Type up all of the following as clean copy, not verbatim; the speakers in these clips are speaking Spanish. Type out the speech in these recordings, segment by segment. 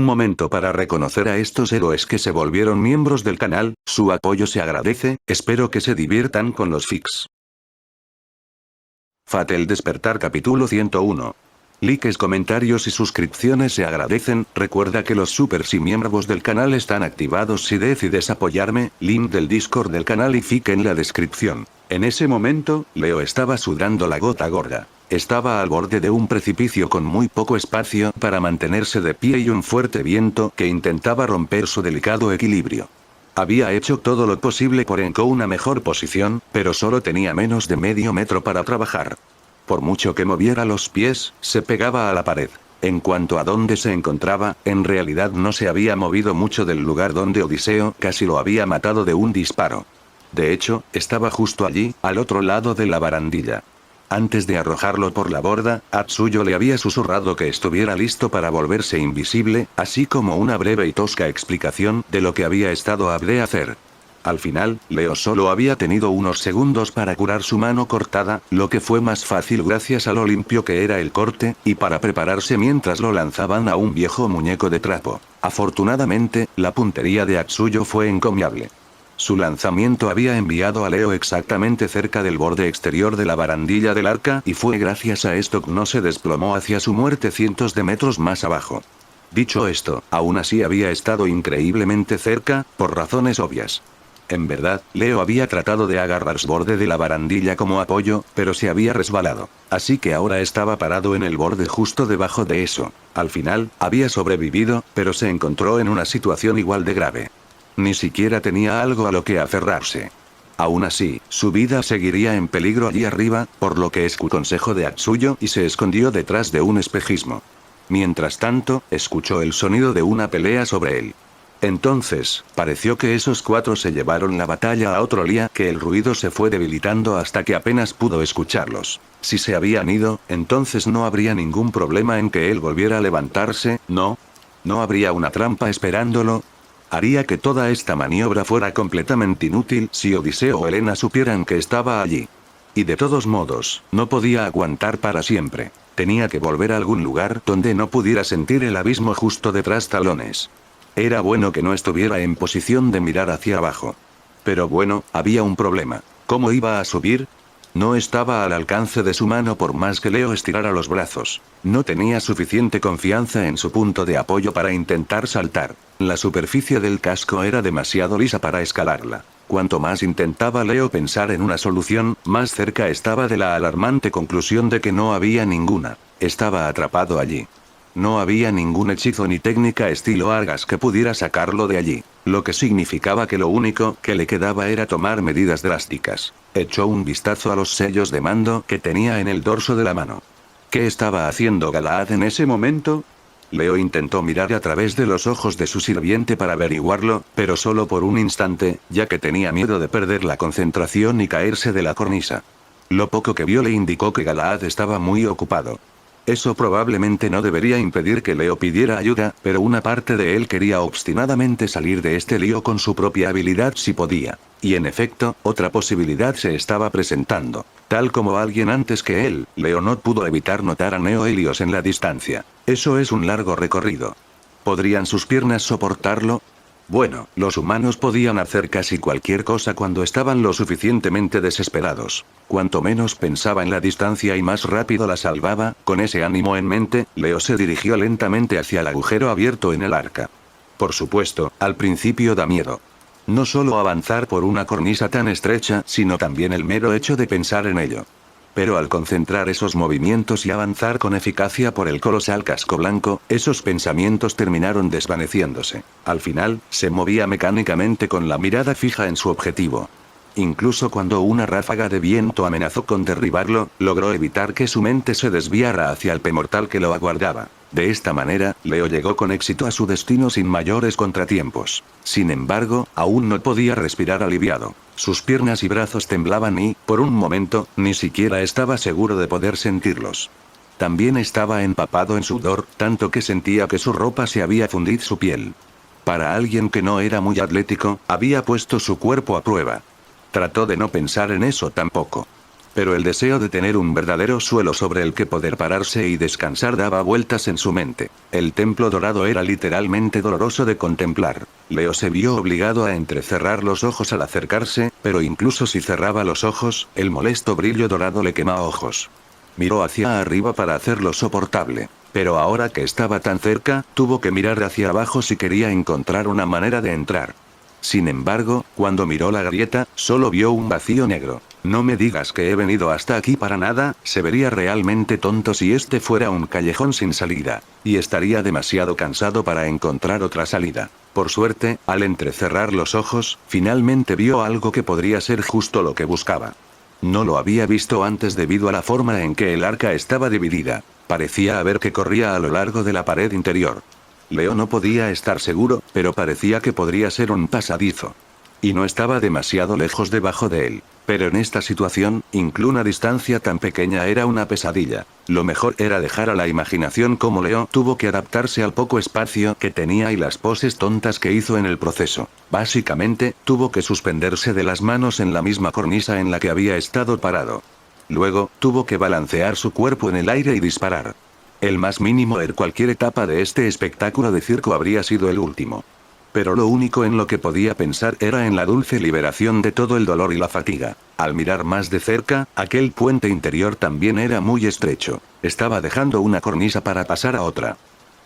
Un momento para reconocer a estos héroes que se volvieron miembros del canal, su apoyo se agradece, espero que se diviertan con los fics. Fate el despertar capítulo 101. Likes, comentarios y suscripciones se agradecen, recuerda que los supers y miembros del canal están activados si decides apoyarme, link del Discord del canal y fic en la descripción. En ese momento, Leo estaba sudando la gota gorda. Estaba al borde de un precipicio con muy poco espacio para mantenerse de pie y un fuerte viento que intentaba romper su delicado equilibrio. Había hecho todo lo posible por encontrar una mejor posición, pero solo tenía menos de medio metro para trabajar. Por mucho que moviera los pies, se pegaba a la pared. En cuanto a dónde se encontraba, en realidad no se había movido mucho del lugar donde Odiseo casi lo había matado de un disparo. De hecho, estaba justo allí, al otro lado de la barandilla. Antes de arrojarlo por la borda, Atsuyo le había susurrado que estuviera listo para volverse invisible, así como una breve y tosca explicación de lo que había estado a de hacer. Al final, Leo solo había tenido unos segundos para curar su mano cortada, lo que fue más fácil gracias a lo limpio que era el corte, y para prepararse mientras lo lanzaban a un viejo muñeco de trapo. Afortunadamente, la puntería de Atsuyo fue encomiable. Su lanzamiento había enviado a Leo exactamente cerca del borde exterior de la barandilla del arca y fue gracias a esto que no se desplomó hacia su muerte cientos de metros más abajo. Dicho esto, aún así había estado increíblemente cerca, por razones obvias. En verdad, Leo había tratado de agarrar el borde de la barandilla como apoyo, pero se había resbalado. Así que ahora estaba parado en el borde justo debajo de eso. Al final, había sobrevivido, pero se encontró en una situación igual de grave. Ni siquiera tenía algo a lo que aferrarse. Aún así, su vida seguiría en peligro allí arriba, por lo que escuchó el consejo de Atsuyo y se escondió detrás de un espejismo. Mientras tanto, escuchó el sonido de una pelea sobre él. Entonces, pareció que esos cuatro se llevaron la batalla a otro día, que el ruido se fue debilitando hasta que apenas pudo escucharlos. Si se habían ido, entonces no habría ningún problema en que él volviera a levantarse, ¿no? ¿No habría una trampa esperándolo? Haría que toda esta maniobra fuera completamente inútil si Odiseo o Helena supieran que estaba allí. Y de todos modos, no podía aguantar para siempre. Tenía que volver a algún lugar donde no pudiera sentir el abismo justo detrás talones. Era bueno que no estuviera en posición de mirar hacia abajo. Pero bueno, había un problema. ¿Cómo iba a subir? No estaba al alcance de su mano por más que Leo estirara los brazos. No tenía suficiente confianza en su punto de apoyo para intentar saltar. La superficie del casco era demasiado lisa para escalarla. Cuanto más intentaba Leo pensar en una solución, más cerca estaba de la alarmante conclusión de que no había ninguna. Estaba atrapado allí. No había ningún hechizo ni técnica estilo Argas que pudiera sacarlo de allí, lo que significaba que lo único que le quedaba era tomar medidas drásticas. Echó un vistazo a los sellos de mando que tenía en el dorso de la mano. ¿Qué estaba haciendo Galaad en ese momento? Leo intentó mirar a través de los ojos de su sirviente para averiguarlo, pero solo por un instante, ya que tenía miedo de perder la concentración y caerse de la cornisa. Lo poco que vio le indicó que Galaad estaba muy ocupado. Eso probablemente no debería impedir que Leo pidiera ayuda, pero una parte de él quería obstinadamente salir de este lío con su propia habilidad si podía. Y en efecto, otra posibilidad se estaba presentando. Tal como alguien antes que él, Leo no pudo evitar notar a Neo Helios en la distancia. Eso es un largo recorrido. ¿Podrían sus piernas soportarlo? Bueno, los humanos podían hacer casi cualquier cosa cuando estaban lo suficientemente desesperados. Cuanto menos pensaba en la distancia y más rápido la salvaba, con ese ánimo en mente, Leo se dirigió lentamente hacia el agujero abierto en el arca. Por supuesto, al principio da miedo. No solo avanzar por una cornisa tan estrecha, sino también el mero hecho de pensar en ello. Pero al concentrar esos movimientos y avanzar con eficacia por el colosal casco blanco, esos pensamientos terminaron desvaneciéndose. Al final, se movía mecánicamente con la mirada fija en su objetivo. Incluso cuando una ráfaga de viento amenazó con derribarlo, logró evitar que su mente se desviara hacia el mortal que lo aguardaba. De esta manera, Leo llegó con éxito a su destino sin mayores contratiempos. Sin embargo, aún no podía respirar aliviado. Sus piernas y brazos temblaban y, por un momento, ni siquiera estaba seguro de poder sentirlos. También estaba empapado en sudor, tanto que sentía que su ropa se había fundido su piel. Para alguien que no era muy atlético, había puesto su cuerpo a prueba. Trató de no pensar en eso tampoco. Pero el deseo de tener un verdadero suelo sobre el que poder pararse y descansar daba vueltas en su mente. El templo dorado era literalmente doloroso de contemplar. Leo se vio obligado a entrecerrar los ojos al acercarse, pero incluso si cerraba los ojos, el molesto brillo dorado le quemaba ojos. Miró hacia arriba para hacerlo soportable. Pero ahora que estaba tan cerca, tuvo que mirar hacia abajo si quería encontrar una manera de entrar. Sin embargo, cuando miró la grieta, solo vio un vacío negro. No me digas que he venido hasta aquí para nada, se vería realmente tonto si este fuera un callejón sin salida. Y estaría demasiado cansado para encontrar otra salida. Por suerte, al entrecerrar los ojos, finalmente vio algo que podría ser justo lo que buscaba. No lo había visto antes debido a la forma en que el arca estaba dividida. Parecía haber que corría a lo largo de la pared interior. Leo no podía estar seguro, pero parecía que podría ser un pasadizo. Y no estaba demasiado lejos debajo de él. Pero en esta situación, incluso una distancia tan pequeña era una pesadilla. Lo mejor era dejar a la imaginación como Leo tuvo que adaptarse al poco espacio que tenía y las poses tontas que hizo en el proceso. Básicamente, tuvo que suspenderse de las manos en la misma cornisa en la que había estado parado. Luego, tuvo que balancear su cuerpo en el aire y disparar. El más mínimo en cualquier etapa de este espectáculo de circo habría sido el último. Pero lo único en lo que podía pensar era en la dulce liberación de todo el dolor y la fatiga. Al mirar más de cerca, aquel puente interior también era muy estrecho. Estaba dejando una cornisa para pasar a otra.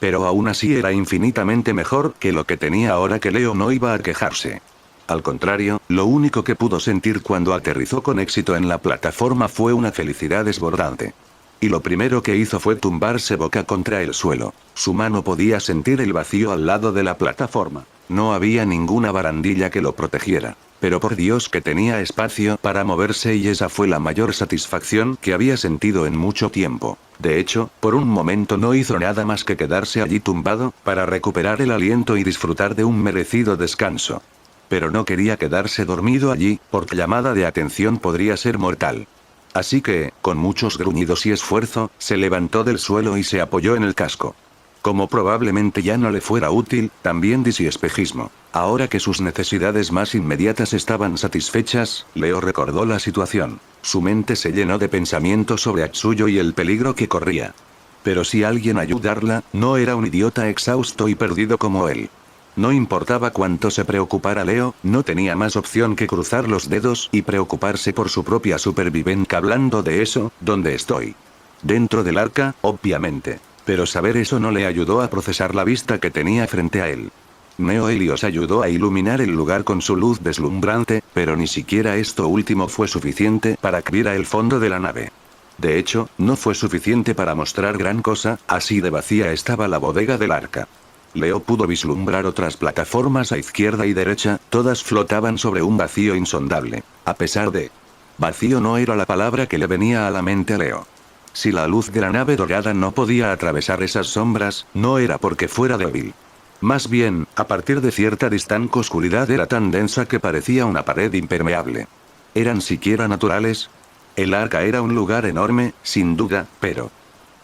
Pero aún así era infinitamente mejor que lo que tenía ahora que Leo no iba a quejarse. Al contrario, lo único que pudo sentir cuando aterrizó con éxito en la plataforma fue una felicidad desbordante. Y lo primero que hizo fue tumbarse boca contra el suelo. Su mano podía sentir el vacío al lado de la plataforma. No había ninguna barandilla que lo protegiera. Pero por Dios que tenía espacio para moverse y esa fue la mayor satisfacción que había sentido en mucho tiempo. De hecho, por un momento no hizo nada más que quedarse allí tumbado, para recuperar el aliento y disfrutar de un merecido descanso. Pero no quería quedarse dormido allí, porque la llamada de atención podría ser mortal. Así que, con muchos gruñidos y esfuerzo, se levantó del suelo y se apoyó en el casco. Como probablemente ya no le fuera útil, también y espejismo. Ahora que sus necesidades más inmediatas estaban satisfechas, Leo recordó la situación. Su mente se llenó de pensamientos sobre Atsuyo y el peligro que corría. Pero si alguien ayudarla, no era un idiota exhausto y perdido como él. No importaba cuánto se preocupara Leo, no tenía más opción que cruzar los dedos y preocuparse por su propia supervivencia. Hablando de eso, ¿dónde estoy? Dentro del arca, obviamente. Pero saber eso no le ayudó a procesar la vista que tenía frente a él. Neo Helios ayudó a iluminar el lugar con su luz deslumbrante, pero ni siquiera esto último fue suficiente para que viera el fondo de la nave. De hecho, no fue suficiente para mostrar gran cosa, así de vacía estaba la bodega del arca. Leo pudo vislumbrar otras plataformas a izquierda y derecha, todas flotaban sobre un vacío insondable. A pesar de... Vacío no era la palabra que le venía a la mente a Leo. Si la luz de la nave dorada no podía atravesar esas sombras, no era porque fuera débil. Más bien, a partir de cierta distancia oscuridad era tan densa que parecía una pared impermeable. ¿Eran siquiera naturales? El arca era un lugar enorme, sin duda, pero...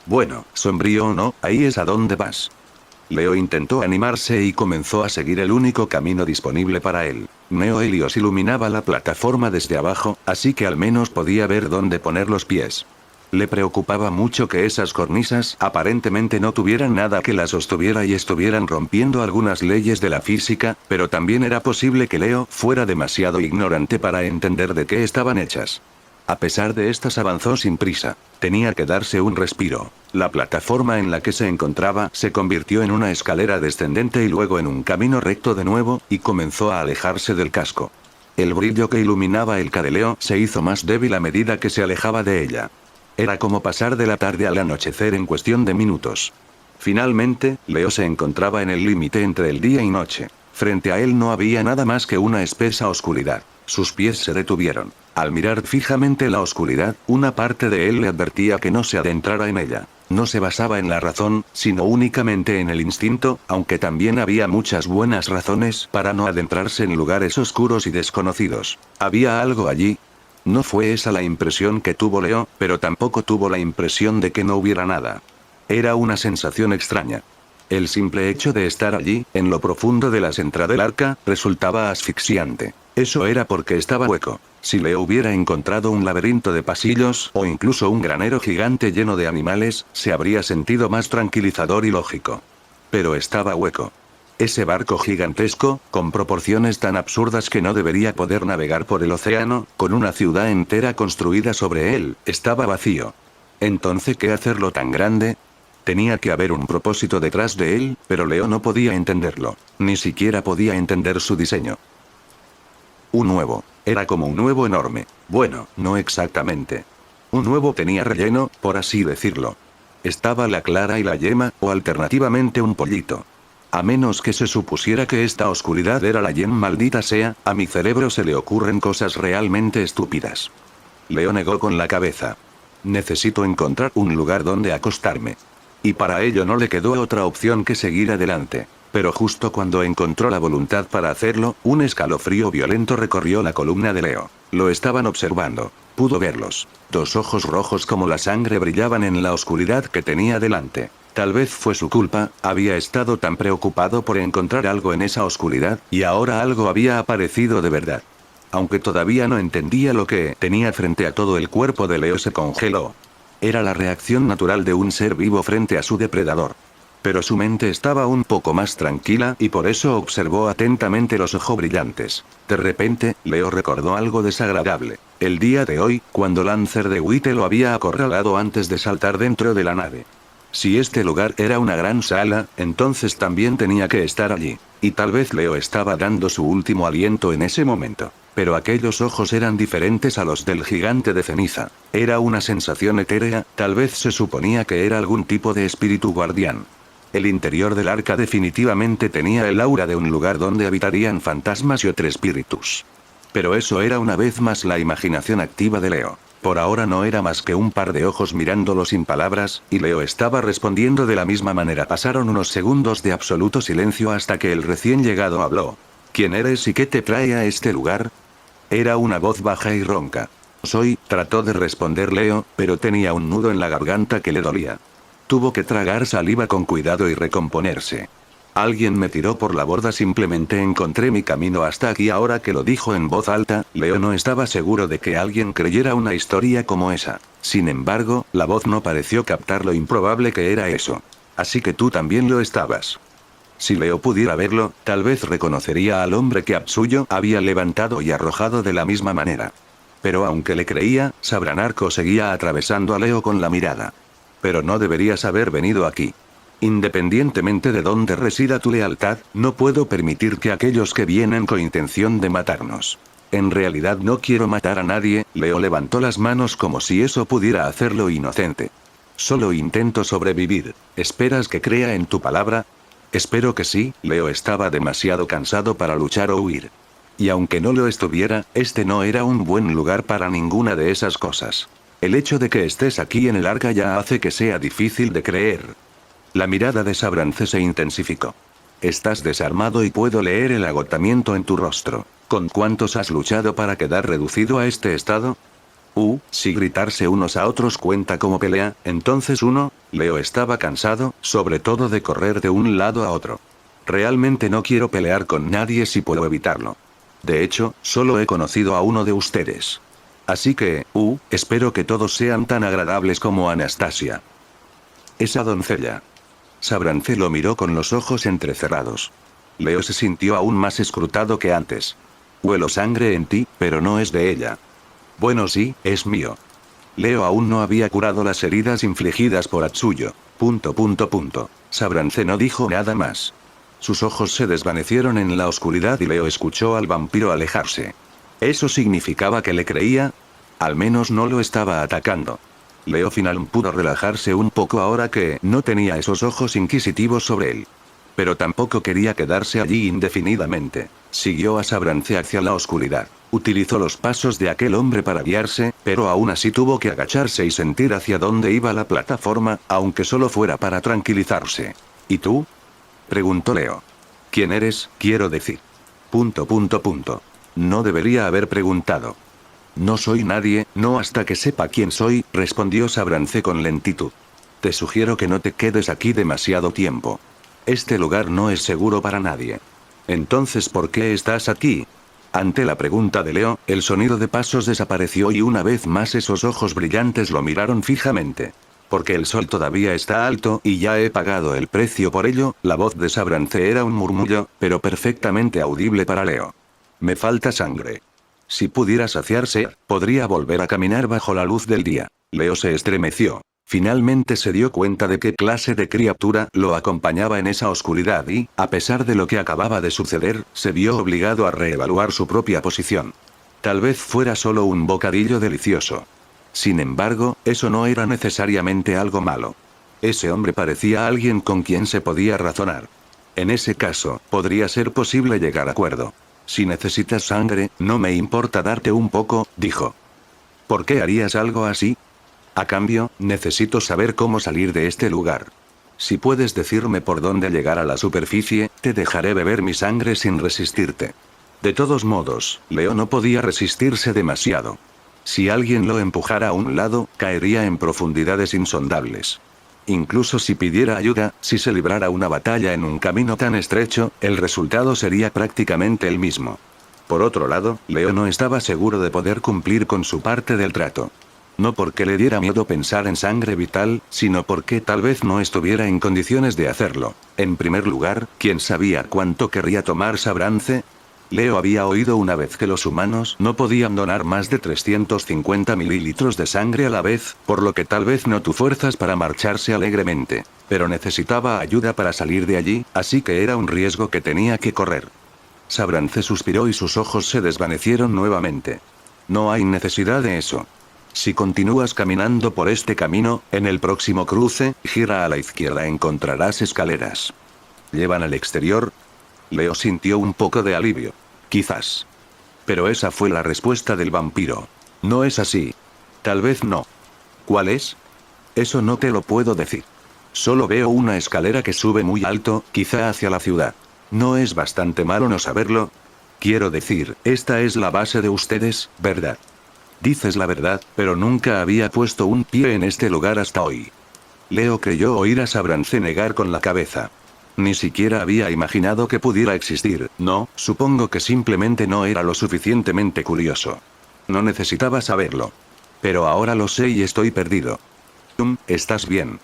Bueno, sombrío o no, ahí es a donde vas. Leo intentó animarse y comenzó a seguir el único camino disponible para él. Neo Helios iluminaba la plataforma desde abajo, así que al menos podía ver dónde poner los pies. Le preocupaba mucho que esas cornisas aparentemente no tuvieran nada que las sostuviera y estuvieran rompiendo algunas leyes de la física, pero también era posible que Leo fuera demasiado ignorante para entender de qué estaban hechas. A pesar de estas avanzó sin prisa. Tenía que darse un respiro. La plataforma en la que se encontraba se convirtió en una escalera descendente y luego en un camino recto de nuevo, y comenzó a alejarse del casco. El brillo que iluminaba el de Leo se hizo más débil a medida que se alejaba de ella. Era como pasar de la tarde al anochecer en cuestión de minutos. Finalmente, Leo se encontraba en el límite entre el día y noche. Frente a él no había nada más que una espesa oscuridad. Sus pies se detuvieron. Al mirar fijamente la oscuridad, una parte de él le advertía que no se adentrara en ella. No se basaba en la razón, sino únicamente en el instinto, aunque también había muchas buenas razones para no adentrarse en lugares oscuros y desconocidos. ¿Había algo allí? No fue esa la impresión que tuvo Leo, pero tampoco tuvo la impresión de que no hubiera nada. Era una sensación extraña. El simple hecho de estar allí, en lo profundo de la entradas del arca, resultaba asfixiante. Eso era porque estaba hueco. Si Leo hubiera encontrado un laberinto de pasillos, o incluso un granero gigante lleno de animales, se habría sentido más tranquilizador y lógico. Pero estaba hueco. Ese barco gigantesco, con proporciones tan absurdas que no debería poder navegar por el océano, con una ciudad entera construida sobre él, estaba vacío. Entonces, ¿qué hacerlo tan grande? Tenía que haber un propósito detrás de él, pero Leo no podía entenderlo. Ni siquiera podía entender su diseño. Un huevo. Era como un huevo enorme. Bueno, no exactamente. Un huevo tenía relleno, por así decirlo. Estaba la clara y la yema, o alternativamente un pollito. A menos que se supusiera que esta oscuridad era la yema, maldita sea, a mi cerebro se le ocurren cosas realmente estúpidas. Leo negó con la cabeza. Necesito encontrar un lugar donde acostarme. Y para ello no le quedó otra opción que seguir adelante. Pero justo cuando encontró la voluntad para hacerlo, un escalofrío violento recorrió la columna de Leo. Lo estaban observando. Pudo verlos. 2 ojos rojos como la sangre brillaban en la oscuridad que tenía delante. Tal vez fue su culpa, había estado tan preocupado por encontrar algo en esa oscuridad, y ahora algo había aparecido de verdad. Aunque todavía no entendía lo que tenía frente a, todo el cuerpo de Leo se congeló. Era la reacción natural de un ser vivo frente a su depredador. Pero su mente estaba un poco más tranquila y por eso observó atentamente los ojos brillantes. De repente, Leo recordó algo desagradable. El día de hoy, cuando Lancer de Witte lo había acorralado antes de saltar dentro de la nave. Si este lugar era una gran sala, entonces también tenía que estar allí. Y tal vez Leo estaba dando su último aliento en ese momento. Pero aquellos ojos eran diferentes a los del gigante de ceniza. Era una sensación etérea, tal vez se suponía que era algún tipo de espíritu guardián. El interior del arca definitivamente tenía el aura de un lugar donde habitarían fantasmas y otros espíritus. Pero eso era una vez más la imaginación activa de Leo. Por ahora no era más que un par de ojos mirándolo sin palabras, y Leo estaba respondiendo de la misma manera. Pasaron unos segundos de absoluto silencio hasta que el recién llegado habló. ¿Quién eres y qué te trae a este lugar? Era una voz baja y ronca. Trató de responder Leo, pero tenía un nudo en la garganta que le dolía. Tuvo que tragar saliva con cuidado y recomponerse. Alguien me tiró por la borda, simplemente encontré mi camino hasta aquí. Ahora que lo dijo en voz alta, Leo no estaba seguro de que alguien creyera una historia como esa. Sin embargo, la voz no pareció captar lo improbable que era eso. Así que tú también lo estabas. Si Leo pudiera verlo, tal vez reconocería al hombre que Absuyo había levantado y arrojado de la misma manera. Pero aunque le creía, Sabranarco seguía atravesando a Leo con la mirada. Pero no deberías haber venido aquí. Independientemente de dónde resida tu lealtad, no puedo permitir que aquellos que vienen con intención de matarnos. En realidad no quiero matar a nadie. Leo levantó las manos como si eso pudiera hacerlo inocente. Solo intento sobrevivir. ¿Esperas que crea en tu palabra? Espero que sí. Leo estaba demasiado cansado para luchar o huir. Y aunque no lo estuviera, este no era un buen lugar para ninguna de esas cosas. El hecho de que estés aquí en el arca ya hace que sea difícil de creer. La mirada de Sabrance se intensificó. Estás desarmado y puedo leer el agotamiento en tu rostro. ¿Con cuántos has luchado para quedar reducido a este estado? Si gritarse unos a otros cuenta como pelea, entonces Leo estaba cansado, sobre todo de correr de un lado a otro. Realmente no quiero pelear con nadie si puedo evitarlo. De hecho, solo he conocido a uno de ustedes. Así que, espero que todos sean tan agradables como Anastasia. Esa doncella. Sabrance lo miró con los ojos entrecerrados. Leo se sintió aún más escrutado que antes. Huelo sangre en ti, pero no es de ella. Bueno, sí, es mío. Leo aún no había curado las heridas infligidas por Atsuyo. Sabrance no dijo nada más. Sus ojos se desvanecieron en la oscuridad y Leo escuchó al vampiro alejarse. ¿Eso significaba que le creía? Al menos no lo estaba atacando. Leo finalmente pudo relajarse un poco ahora que no tenía esos ojos inquisitivos sobre él. Pero tampoco quería quedarse allí indefinidamente. Siguió a Sabrance hacia la oscuridad. Utilizó los pasos de aquel hombre para guiarse, pero aún así tuvo que agacharse y sentir hacia dónde iba la plataforma, aunque solo fuera para tranquilizarse. ¿Y tú? Preguntó Leo. ¿Quién eres, quiero decir? No debería haber preguntado. No soy nadie, no hasta que sepa quién soy, respondió Sabrance con lentitud. Te sugiero que no te quedes aquí demasiado tiempo. Este lugar no es seguro para nadie. Entonces, ¿por qué estás aquí? Ante la pregunta de Leo, el sonido de pasos desapareció y una vez más esos ojos brillantes lo miraron fijamente. Porque el sol todavía está alto y ya he pagado el precio por ello. La voz de Sabrance era un murmullo, pero perfectamente audible para Leo. Me falta sangre. Si pudiera saciarse, podría volver a caminar bajo la luz del día. Leo se estremeció. Finalmente se dio cuenta de qué clase de criatura lo acompañaba en esa oscuridad y, a pesar de lo que acababa de suceder, se vio obligado a reevaluar su propia posición. Tal vez fuera solo un bocadillo delicioso. Sin embargo, eso no era necesariamente algo malo. Ese hombre parecía alguien con quien se podía razonar. En ese caso, podría ser posible llegar a acuerdo. Si necesitas sangre, no me importa darte un poco, dijo. ¿Por qué harías algo así? A cambio, necesito saber cómo salir de este lugar. Si puedes decirme por dónde llegar a la superficie, te dejaré beber mi sangre sin resistirte. De todos modos, Leo no podía resistirse demasiado. Si alguien lo empujara a un lado, caería en profundidades insondables. Incluso si pidiera ayuda, si se librara una batalla en un camino tan estrecho, el resultado sería prácticamente el mismo. Por otro lado, Leo no estaba seguro de poder cumplir con su parte del trato. No porque le diera miedo pensar en sangre vital, sino porque tal vez no estuviera en condiciones de hacerlo. En primer lugar, ¿quién sabía cuánto querría tomar Sabrance? Leo había oído una vez que los humanos no podían donar más de 350 mililitros de sangre a la vez, por lo que tal vez no tuvo fuerzas para marcharse alegremente. Pero necesitaba ayuda para salir de allí, así que era un riesgo que tenía que correr. Sabrance suspiró y sus ojos se desvanecieron nuevamente. No hay necesidad de eso. Si continúas caminando por este camino, en el próximo cruce, gira a la izquierda, encontrarás escaleras. ¿Llevan al exterior? Leo sintió un poco de alivio. Quizás. Pero esa fue la respuesta del vampiro. No es así. Tal vez no. ¿Cuál es? Eso no te lo puedo decir. Solo veo una escalera que sube muy alto, quizá hacia la ciudad. ¿No es bastante malo no saberlo? Quiero decir, esta es la base de ustedes, ¿verdad? Dices la verdad, pero nunca había puesto un pie en este lugar hasta hoy. Leo creyó oír a Sabrance negar con la cabeza. Ni siquiera había imaginado que pudiera existir, no, supongo que simplemente no era lo suficientemente curioso. No necesitaba saberlo. Pero ahora lo sé y estoy perdido. ¿Estás bien?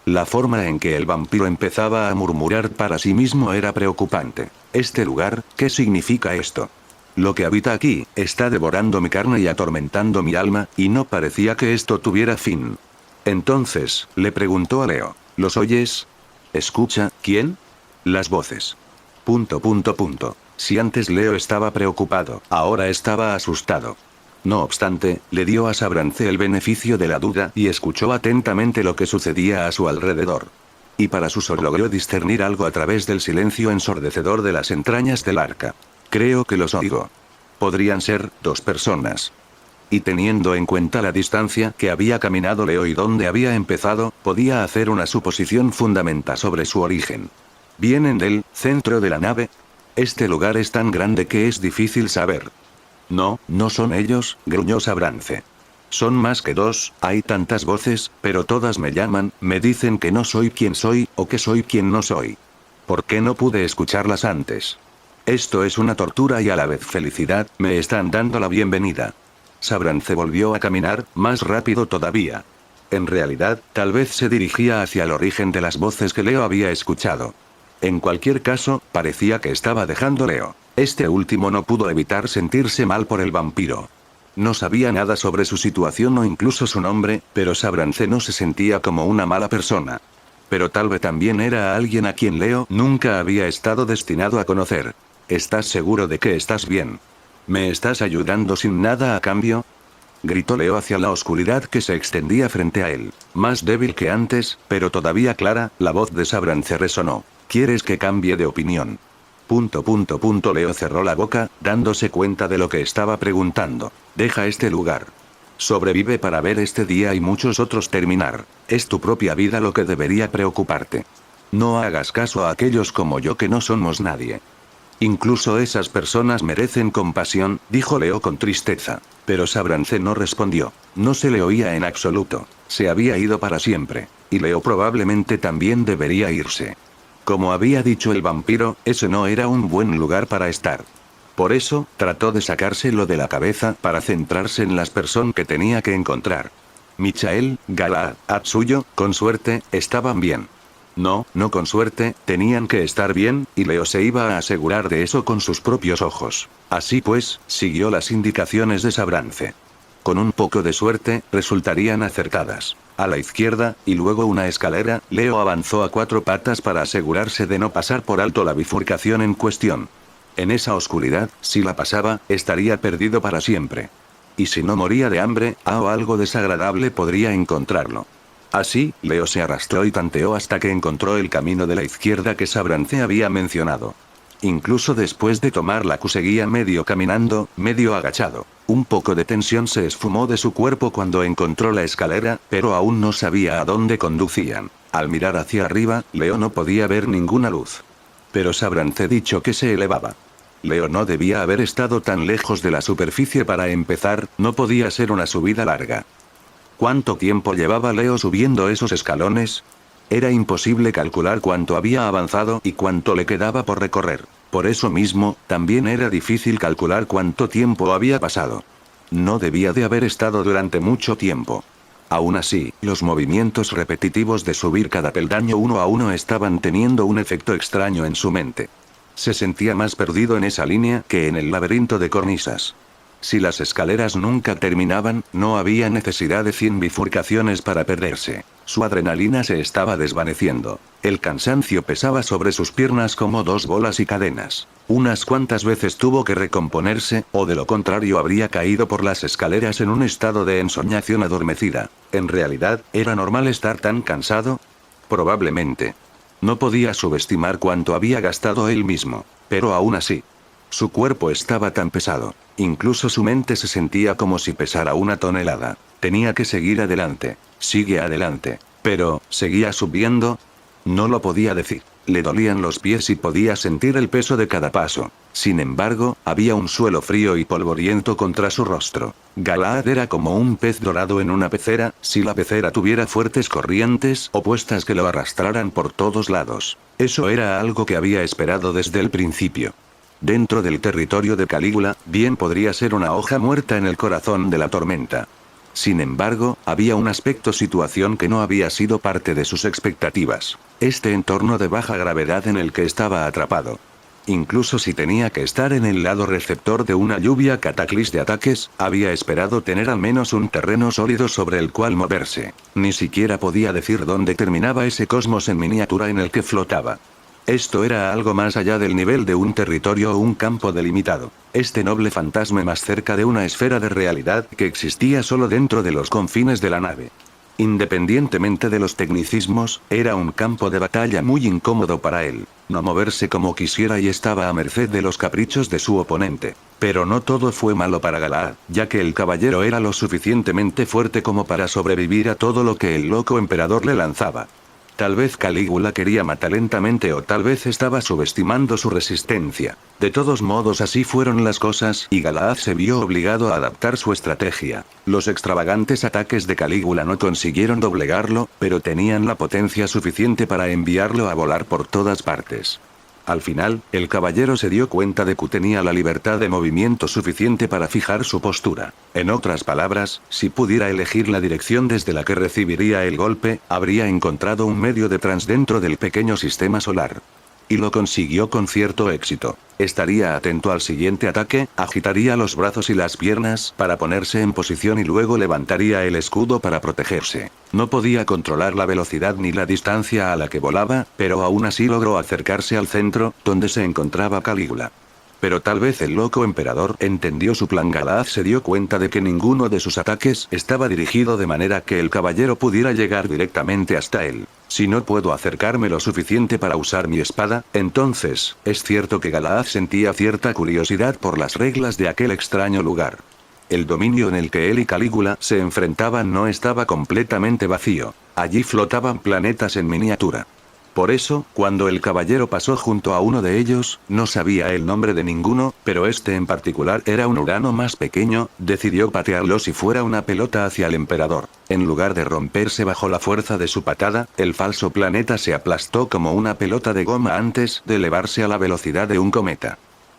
La forma en que el vampiro empezaba a murmurar para sí mismo era preocupante. ¿Este lugar, qué significa esto? Lo que habita aquí, está devorando mi carne y atormentando mi alma, y no parecía que esto tuviera fin. Entonces, le preguntó a Leo, ¿los oyes? Escucha, ¿quién? Las voces. ... Si antes Leo estaba preocupado, ahora estaba asustado. No obstante, le dio a Sabrance el beneficio de la duda y escuchó atentamente lo que sucedía a su alrededor. Y para su sorpresa logró discernir algo a través del silencio ensordecedor de las entrañas del arca. Creo que los oigo. Podrían ser 2 personas. Y teniendo en cuenta la distancia que había caminado Leo y dónde había empezado, podía hacer una suposición fundamental sobre su origen. ¿Vienen del centro de la nave? Este lugar es tan grande que es difícil saber. No, no son ellos, gruñó Sabrance. Son más que 2, hay tantas voces, pero todas me llaman, me dicen que no soy quien soy, o que soy quien no soy. ¿Por qué no pude escucharlas antes? Esto es una tortura y a la vez felicidad, me están dando la bienvenida. Sabrance volvió a caminar, más rápido todavía. En realidad, tal vez se dirigía hacia el origen de las voces que Leo había escuchado. En cualquier caso, parecía que estaba dejando Leo. Este último no pudo evitar sentirse mal por el vampiro. No sabía nada sobre su situación o incluso su nombre, pero Sabrance no se sentía como una mala persona. Pero tal vez también era alguien a quien Leo nunca había estado destinado a conocer. ¿Estás seguro de que estás bien? ¿Me estás ayudando sin nada a cambio? Gritó Leo hacia la oscuridad que se extendía frente a él. Más débil que antes, pero todavía clara, la voz de Sabrance resonó. ¿Quieres que cambie de opinión? Leo cerró la boca, dándose cuenta de lo que estaba preguntando. Deja este lugar. Sobrevive para ver este día y muchos otros terminar. Es tu propia vida lo que debería preocuparte. No hagas caso a aquellos como yo que no somos nadie. Incluso esas personas merecen compasión, dijo Leo con tristeza. Pero Sabrance no respondió. No se le oía en absoluto. Se había ido para siempre. Y Leo probablemente también debería irse. Como había dicho el vampiro, ese no era un buen lugar para estar. Por eso, trató de sacárselo de la cabeza para centrarse en las personas que tenía que encontrar. Michael, Galahad, Atsuyo, con suerte, estaban bien. No, no con suerte, tenían que estar bien, y Leo se iba a asegurar de eso con sus propios ojos. Así pues, siguió las indicaciones de Sabrance. Con un poco de suerte, resultarían acertadas. A la izquierda, y luego una escalera, Leo avanzó a 4 patas para asegurarse de no pasar por alto la bifurcación en cuestión. En esa oscuridad, si la pasaba, estaría perdido para siempre. Y si no moría de hambre, o algo desagradable podría encontrarlo. Así, Leo se arrastró y tanteó hasta que encontró el camino de la izquierda que Sabrance había mencionado. Incluso después de tomarla seguía medio caminando, medio agachado. Un poco de tensión se esfumó de su cuerpo cuando encontró la escalera, pero aún no sabía a dónde conducían. Al mirar hacia arriba, Leo no podía ver ninguna luz. Pero Sabrance dicho que se elevaba. Leo no debía haber estado tan lejos de la superficie para empezar, no podía ser una subida larga. ¿Cuánto tiempo llevaba Leo subiendo esos escalones? Era imposible calcular cuánto había avanzado y cuánto le quedaba por recorrer. Por eso mismo, también era difícil calcular cuánto tiempo había pasado. No debía de haber estado durante mucho tiempo. Aún así, los movimientos repetitivos de subir cada peldaño uno a uno estaban teniendo un efecto extraño en su mente. Se sentía más perdido en esa línea que en el laberinto de cornisas. Si las escaleras nunca terminaban, no había necesidad de 100 bifurcaciones para perderse. Su adrenalina se estaba desvaneciendo. El cansancio pesaba sobre sus piernas como 2 bolas y cadenas. Unas cuantas veces tuvo que recomponerse, o de lo contrario habría caído por las escaleras en un estado de ensoñación adormecida. ¿En realidad, era normal estar tan cansado? Probablemente. No podía subestimar cuánto había gastado él mismo. Pero aún así. Su cuerpo estaba tan pesado. Incluso su mente se sentía como si pesara 1 tonelada. Tenía que seguir adelante. Sigue adelante. Pero, ¿seguía subiendo? No lo podía decir. Le dolían los pies y podía sentir el peso de cada paso. Sin embargo, había un suelo frío y polvoriento contra su rostro. Galahad era como un pez dorado en una pecera, si la pecera tuviera fuertes corrientes opuestas que lo arrastraran por todos lados. Eso era algo que había esperado desde el principio. Dentro del territorio de Calígula, bien podría ser una hoja muerta en el corazón de la tormenta. Sin embargo, había un situación que no había sido parte de sus expectativas. Este entorno de baja gravedad en el que estaba atrapado. Incluso si tenía que estar en el lado receptor de una lluvia cataclis de ataques, había esperado tener al menos un terreno sólido sobre el cual moverse. Ni siquiera podía decir dónde terminaba ese cosmos en miniatura en el que flotaba. Esto era algo más allá del nivel de un territorio o un campo delimitado. Este noble fantasma más cerca de una esfera de realidad que existía solo dentro de los confines de la nave. Independientemente de los tecnicismos, era un campo de batalla muy incómodo para él. No moverse como quisiera y estaba a merced de los caprichos de su oponente. Pero no todo fue malo para Galahad, ya que el caballero era lo suficientemente fuerte como para sobrevivir a todo lo que el loco emperador le lanzaba. Tal vez Calígula quería matar lentamente o tal vez estaba subestimando su resistencia. De todos modos así fueron las cosas y Galahad se vio obligado a adaptar su estrategia. Los extravagantes ataques de Calígula no consiguieron doblegarlo, pero tenían la potencia suficiente para enviarlo a volar por todas partes. Al final, el caballero se dio cuenta de que tenía la libertad de movimiento suficiente para fijar su postura. En otras palabras, si pudiera elegir la dirección desde la que recibiría el golpe, habría encontrado un medio de dentro del pequeño sistema solar. Y lo consiguió con cierto éxito. Estaría atento al siguiente ataque, agitaría los brazos y las piernas para ponerse en posición y luego levantaría el escudo para protegerse. No podía controlar la velocidad ni la distancia a la que volaba, pero aún así logró acercarse al centro, donde se encontraba Calígula. Pero tal vez el loco emperador entendió su plan. Galahad se dio cuenta de que ninguno de sus ataques estaba dirigido de manera que el caballero pudiera llegar directamente hasta él. Si no puedo acercarme lo suficiente para usar mi espada, entonces, es cierto que Galahad sentía cierta curiosidad por las reglas de aquel extraño lugar. El dominio en el que él y Calígula se enfrentaban no estaba completamente vacío. Allí flotaban planetas en miniatura. Por eso, cuando el caballero pasó junto a uno de ellos, no sabía el nombre de ninguno, pero este en particular era un Urano más pequeño, decidió patearlo si fuera una pelota hacia el emperador. En lugar de romperse bajo la fuerza de su patada, el falso planeta se aplastó como una pelota de goma antes de elevarse a la velocidad de un cometa.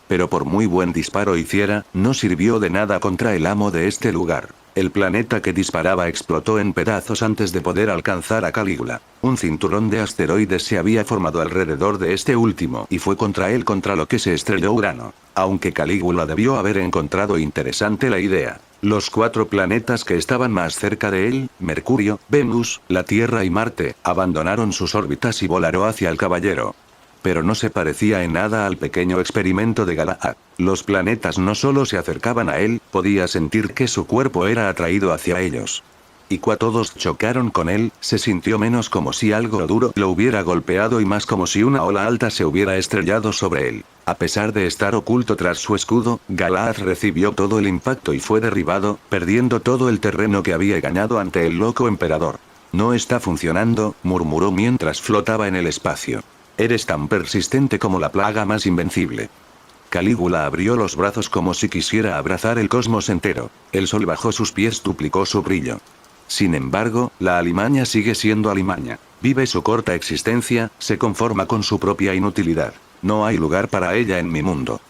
Pero por muy buen disparo hiciera, no sirvió de nada contra el amo de este lugar. El planeta que disparaba explotó en pedazos antes de poder alcanzar a Calígula. Un cinturón de asteroides se había formado alrededor de este último y fue contra él contra lo que se estrelló Urano. Aunque Calígula debió haber encontrado interesante la idea. Los 4 planetas que estaban más cerca de él, Mercurio, Venus, la Tierra y Marte, abandonaron sus órbitas y volaron hacia el caballero. Pero no se parecía en nada al pequeño experimento de Galaad. Los planetas no solo se acercaban a él, podía sentir que su cuerpo era atraído hacia ellos. Y cuando todos chocaron con él, se sintió menos como si algo duro lo hubiera golpeado y más como si una ola alta se hubiera estrellado sobre él. A pesar de estar oculto tras su escudo, Galaad recibió todo el impacto y fue derribado, perdiendo todo el terreno que había ganado ante el loco emperador. No está funcionando, murmuró mientras flotaba en el espacio. Eres tan persistente como la plaga más invencible. Calígula abrió los brazos como si quisiera abrazar el cosmos entero. El sol bajo sus pies duplicó su brillo. Sin embargo, la alimaña sigue siendo alimaña. Vive su corta existencia, se conforma con su propia inutilidad. No hay lugar para ella en mi mundo.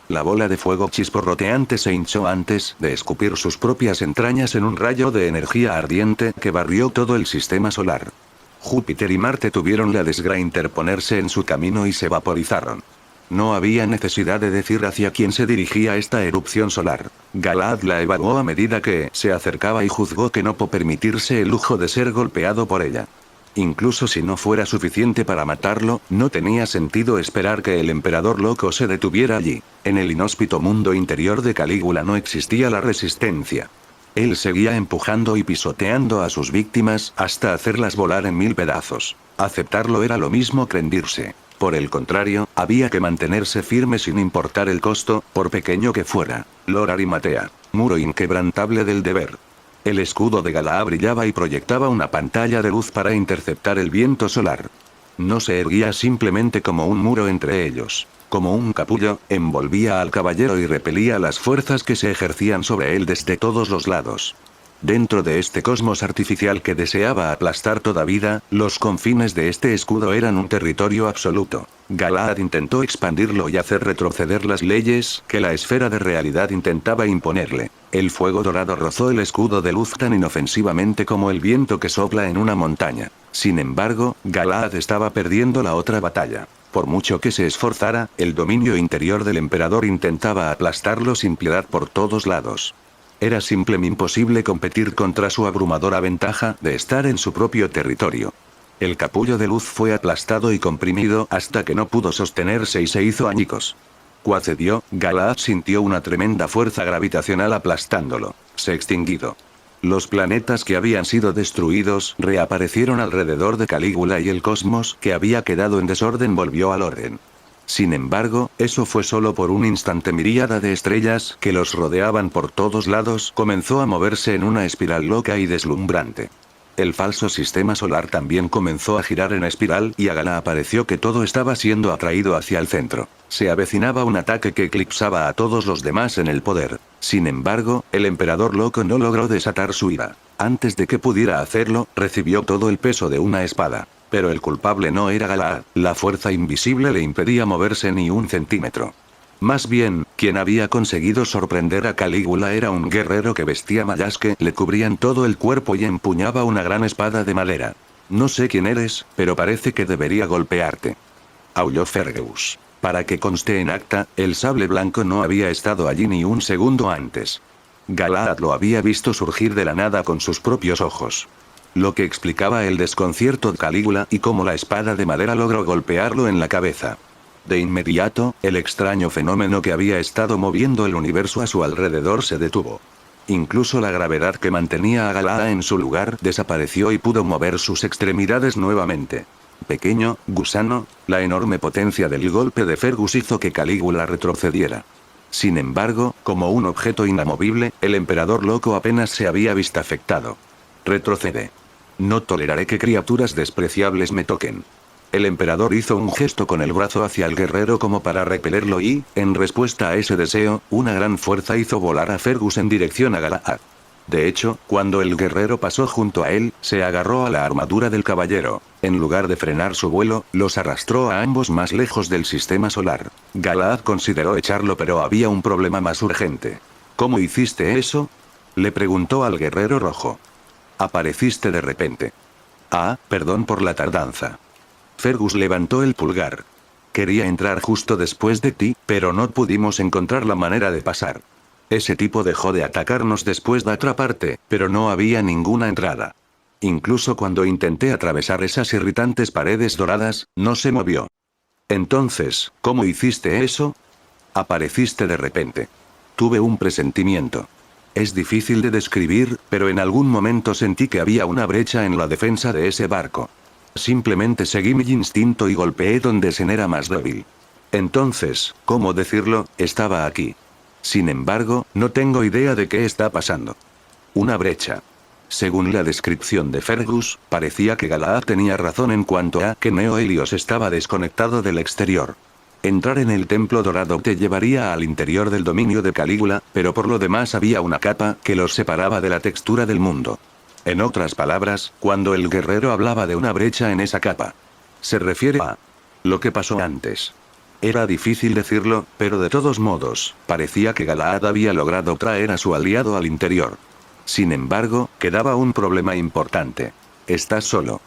La bola de fuego chisporroteante se hinchó antes de escupir sus propias entrañas en un rayo de energía ardiente que barrió todo el sistema solar. Júpiter y Marte tuvieron la desgracia de interponerse en su camino y se vaporizaron. No había necesidad de decir hacia quién se dirigía esta erupción solar. Galaad la evaluó a medida que se acercaba y juzgó que no podía permitirse el lujo de ser golpeado por ella. Incluso si no fuera suficiente para matarlo, no tenía sentido esperar que el emperador loco se detuviera allí. En el inhóspito mundo interior de Calígula no existía la resistencia. Él seguía empujando y pisoteando a sus víctimas hasta hacerlas volar en 1000 pedazos. Aceptarlo era lo mismo que rendirse. Por el contrario, había que mantenerse firme sin importar el costo, por pequeño que fuera. Lord Arimatea. Muro inquebrantable del deber. El escudo de Galaad brillaba y proyectaba una pantalla de luz para interceptar el viento solar. No se erguía simplemente como un muro entre ellos. Como un capullo, envolvía al caballero y repelía las fuerzas que se ejercían sobre él desde todos los lados. Dentro de este cosmos artificial que deseaba aplastar toda vida, los confines de este escudo eran un territorio absoluto. Galaad intentó expandirlo y hacer retroceder las leyes que la esfera de realidad intentaba imponerle. El fuego dorado rozó el escudo de luz tan inofensivamente como el viento que sopla en una montaña. Sin embargo, Galaad estaba perdiendo la otra batalla. Por mucho que se esforzara, el dominio interior del emperador intentaba aplastarlo sin piedad por todos lados. Era simplemente imposible competir contra su abrumadora ventaja de estar en su propio territorio. El capullo de luz fue aplastado y comprimido hasta que no pudo sostenerse y se hizo añicos. Cuando cedió, Galaad sintió una tremenda fuerza gravitacional aplastándolo. Se extinguido. Los planetas que habían sido destruidos reaparecieron alrededor de Calígula y el cosmos que había quedado en desorden volvió al orden. Sin embargo, eso fue solo por un instante. Miríada de estrellas que los rodeaban por todos lados comenzó a moverse en una espiral loca y deslumbrante. El falso sistema solar también comenzó a girar en espiral y a Galaad pareció que todo estaba siendo atraído hacia el centro. Se avecinaba un ataque que eclipsaba a todos los demás en el poder. Sin embargo, el emperador loco no logró desatar su ira. Antes de que pudiera hacerlo, recibió todo el peso de una espada. Pero el culpable no era Galaad, la fuerza invisible le impedía moverse ni un centímetro. Más bien, quien había conseguido sorprender a Calígula era un guerrero que vestía mallas que le cubrían todo el cuerpo y empuñaba una gran espada de madera. No sé quién eres, pero parece que debería golpearte. Aulló Fergus. Para que conste en acta, el sable blanco no había estado allí ni un segundo antes. Galaad lo había visto surgir de la nada con sus propios ojos. Lo que explicaba el desconcierto de Calígula y cómo la espada de madera logró golpearlo en la cabeza. De inmediato, el extraño fenómeno que había estado moviendo el universo a su alrededor se detuvo. Incluso la gravedad que mantenía a Galaad en su lugar desapareció y pudo mover sus extremidades nuevamente. Pequeño gusano, la enorme potencia del golpe de Fergus hizo que Calígula retrocediera. Sin embargo, como un objeto inamovible, el emperador loco apenas se había visto afectado. Retrocede. No toleraré que criaturas despreciables me toquen. El emperador hizo un gesto con el brazo hacia el guerrero como para repelerlo y, en respuesta a ese deseo, una gran fuerza hizo volar a Fergus en dirección a Galaad. De hecho, cuando el guerrero pasó junto a él, se agarró a la armadura del caballero. En lugar de frenar su vuelo, los arrastró a ambos más lejos del sistema solar. Galahad consideró echarlo, pero había un problema más urgente. ¿Cómo hiciste eso?, le preguntó al guerrero rojo. Apareciste de repente. Ah, perdón por la tardanza. Fergus levantó el pulgar. Quería entrar justo después de ti, pero no pudimos encontrar la manera de pasar. Ese tipo dejó de atacarnos después de atraparte, pero no había ninguna entrada. Incluso cuando intenté atravesar esas irritantes paredes doradas, no se movió. Entonces, ¿cómo hiciste eso? Apareciste de repente. Tuve un presentimiento. Es difícil de describir, pero en algún momento sentí que había una brecha en la defensa de ese barco. Simplemente seguí mi instinto y golpeé donde se era más débil. Entonces, ¿cómo decirlo?, estaba aquí. Sin embargo, no tengo idea de qué está pasando. Una brecha. Según la descripción de Fergus, parecía que Galahad tenía razón en cuanto a que Neo Helios estaba desconectado del exterior. Entrar en el templo dorado te llevaría al interior del dominio de Calígula, pero por lo demás había una capa que los separaba de la textura del mundo. En otras palabras, cuando el guerrero hablaba de una brecha en esa capa, se refiere a lo que pasó antes. Era difícil decirlo, pero de todos modos, parecía que Galahad había logrado traer a su aliado al interior. Sin embargo, quedaba un problema importante. ¿Estás solo?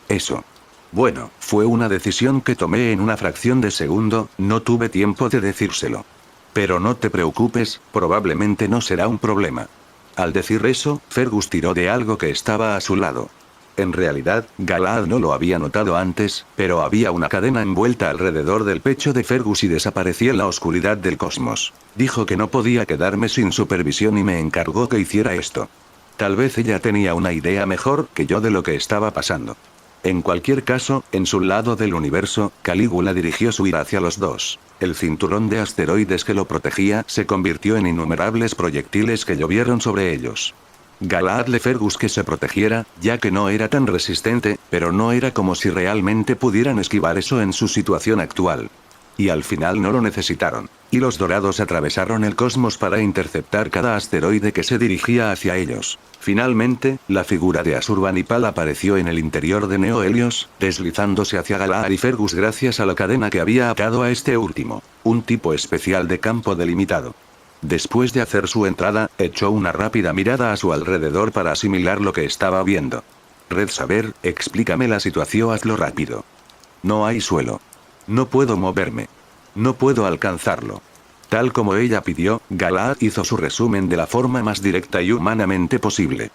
Eso. Bueno, fue una decisión que tomé en una fracción de segundo, no tuve tiempo de decírselo. Pero no te preocupes, probablemente no será un problema. Al decir eso, Fergus tiró de algo que estaba a su lado. En realidad, Galahad no lo había notado antes, pero había una cadena envuelta alrededor del pecho de Fergus y desaparecía en la oscuridad del cosmos. Dijo que no podía quedarme sin supervisión y me encargó que hiciera esto. Tal vez ella tenía una idea mejor que yo de lo que estaba pasando. En cualquier caso, en su lado del universo, Calígula dirigió su ira hacia los dos. El cinturón de asteroides que lo protegía se convirtió en innumerables proyectiles que llovieron sobre ellos. Galahad le Fergus que se protegiera, ya que no era tan resistente, pero no era como si realmente pudieran esquivar eso en su situación actual. Y al final no lo necesitaron. Y los dorados atravesaron el cosmos para interceptar cada asteroide que se dirigía hacia ellos. Finalmente, la figura de Asurbanipal apareció en el interior de Neo Helios, deslizándose hacia Galahad y Fergus gracias a la cadena que había atado a este último. Un tipo especial de campo delimitado. Después de hacer su entrada, echó una rápida mirada a su alrededor para asimilar lo que estaba viendo. Red Saber, explícame la situación, hazlo rápido. No hay suelo. No puedo moverme. No puedo alcanzarlo. Tal como ella pidió, Galahad hizo su resumen de la forma más directa y humanamente posible.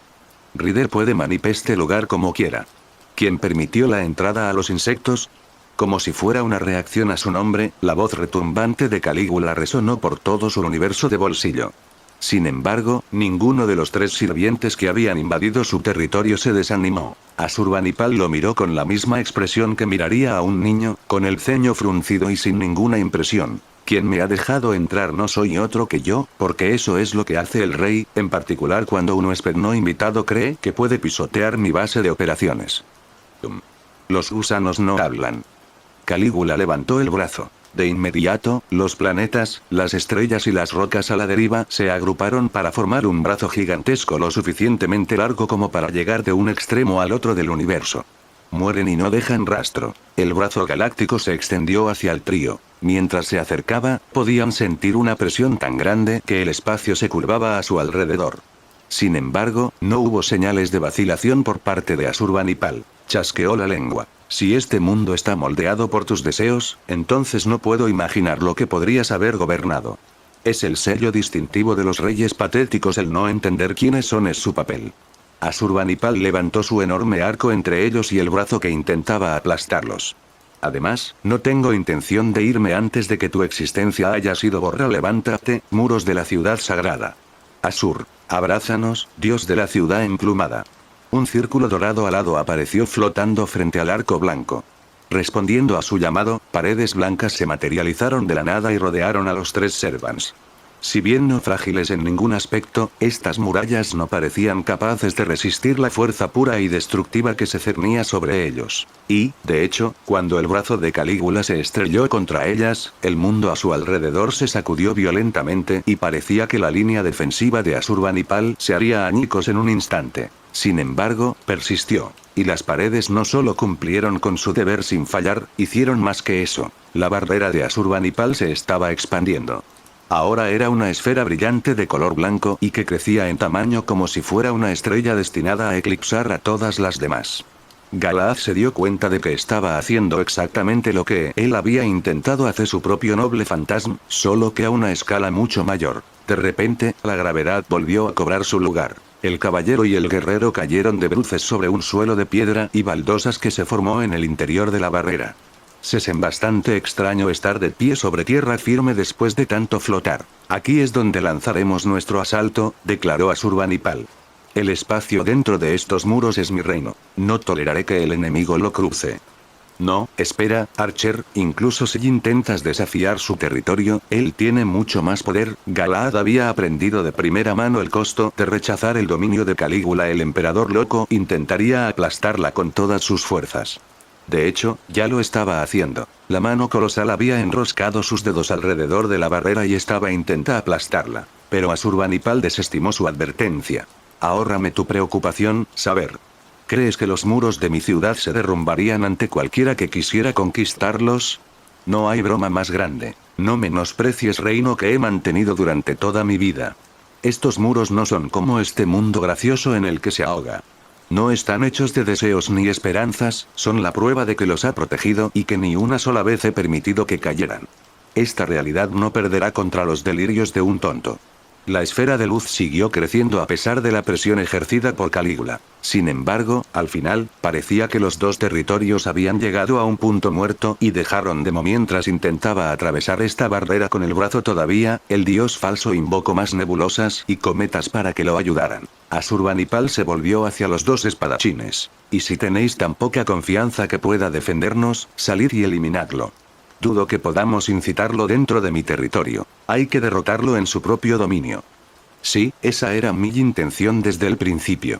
Rider puede manipular este lugar como quiera. ¿Quién permitió la entrada a los insectos? Como si fuera una reacción a su nombre, la voz retumbante de Calígula resonó por todo su universo de bolsillo. Sin embargo, ninguno de los tres sirvientes que habían invadido su territorio se desanimó. Asurbanipal lo miró con la misma expresión que miraría a un niño, con el ceño fruncido y sin ninguna impresión. Quien me ha dejado entrar no soy otro que yo, porque eso es lo que hace el rey, en particular cuando un huésped no invitado cree que puede pisotear mi base de operaciones. Los gusanos no hablan. Calígula levantó el brazo. De inmediato, los planetas, las estrellas y las rocas a la deriva se agruparon para formar un brazo gigantesco lo suficientemente largo como para llegar de un extremo al otro del universo. Mueren y no dejan rastro. El brazo galáctico se extendió hacia el trío. Mientras se acercaba, podían sentir una presión tan grande que el espacio se curvaba a su alrededor. Sin embargo, no hubo señales de vacilación por parte de Asurbanipal. Chasqueó la lengua. Si este mundo está moldeado por tus deseos, entonces no puedo imaginar lo que podrías haber gobernado. Es el sello distintivo de los reyes patéticos, el no entender quiénes son es su papel. Asurbanipal levantó su enorme arco entre ellos y el brazo que intentaba aplastarlos. Además, no tengo intención de irme antes de que tu existencia haya sido borrada. Levántate, muros de la ciudad sagrada. Asur, abrázanos, dios de la ciudad emplumada. Un círculo dorado alado apareció flotando frente al arco blanco. Respondiendo a su llamado, paredes blancas se materializaron de la nada y rodearon a los tres servants. Si bien no frágiles en ningún aspecto, estas murallas no parecían capaces de resistir la fuerza pura y destructiva que se cernía sobre ellos. Y, de hecho, cuando el brazo de Calígula se estrelló contra ellas, el mundo a su alrededor se sacudió violentamente y parecía que la línea defensiva de Asurbanipal se haría añicos en un instante. Sin embargo, persistió. Y las paredes no solo cumplieron con su deber sin fallar, hicieron más que eso. La barrera de Asurbanipal se estaba expandiendo. Ahora era una esfera brillante de color blanco y que crecía en tamaño como si fuera una estrella destinada a eclipsar a todas las demás. Galaad se dio cuenta de que estaba haciendo exactamente lo que él había intentado hacer su propio noble fantasma, solo que a una escala mucho mayor. De repente, la gravedad volvió a cobrar su lugar. El caballero y el guerrero cayeron de bruces sobre un suelo de piedra y baldosas que se formó en el interior de la barrera. Es bastante extraño estar de pie sobre tierra firme después de tanto flotar. Aquí es donde lanzaremos nuestro asalto, declaró Asurbanipal. El espacio dentro de estos muros es mi reino. No toleraré que el enemigo lo cruce. No, espera, Archer, incluso si intentas desafiar su territorio, él tiene mucho más poder. Galaad había aprendido de primera mano el costo de rechazar el dominio de Calígula. El emperador loco intentaría aplastarla con todas sus fuerzas. De hecho, ya lo estaba haciendo. La mano colosal había enroscado sus dedos alrededor de la barrera y estaba intentando aplastarla. Pero Asurbanipal desestimó su advertencia. Ahórrame tu preocupación, saber. ¿Crees que los muros de mi ciudad se derrumbarían ante cualquiera que quisiera conquistarlos? No hay broma más grande. No menosprecies reino que he mantenido durante toda mi vida. Estos muros no son como este mundo gracioso en el que se ahoga. No están hechos de deseos ni esperanzas, son la prueba de que los ha protegido y que ni una sola vez he permitido que cayeran. Esta realidad no perderá contra los delirios de un tonto. La esfera de luz siguió creciendo a pesar de la presión ejercida por Calígula. Sin embargo, al final, parecía que los dos territorios habían llegado a un punto muerto y dejaron de mientras intentaba atravesar esta barrera con el brazo todavía, el dios falso invocó más nebulosas y cometas para que lo ayudaran. Asurbanipal se volvió hacia los dos espadachines. Y si tenéis tan poca confianza que pueda defendernos, salid y eliminadlo. Dudo que podamos incitarlo dentro de mi territorio. Hay que derrotarlo en su propio dominio. Sí, esa era mi intención desde el principio.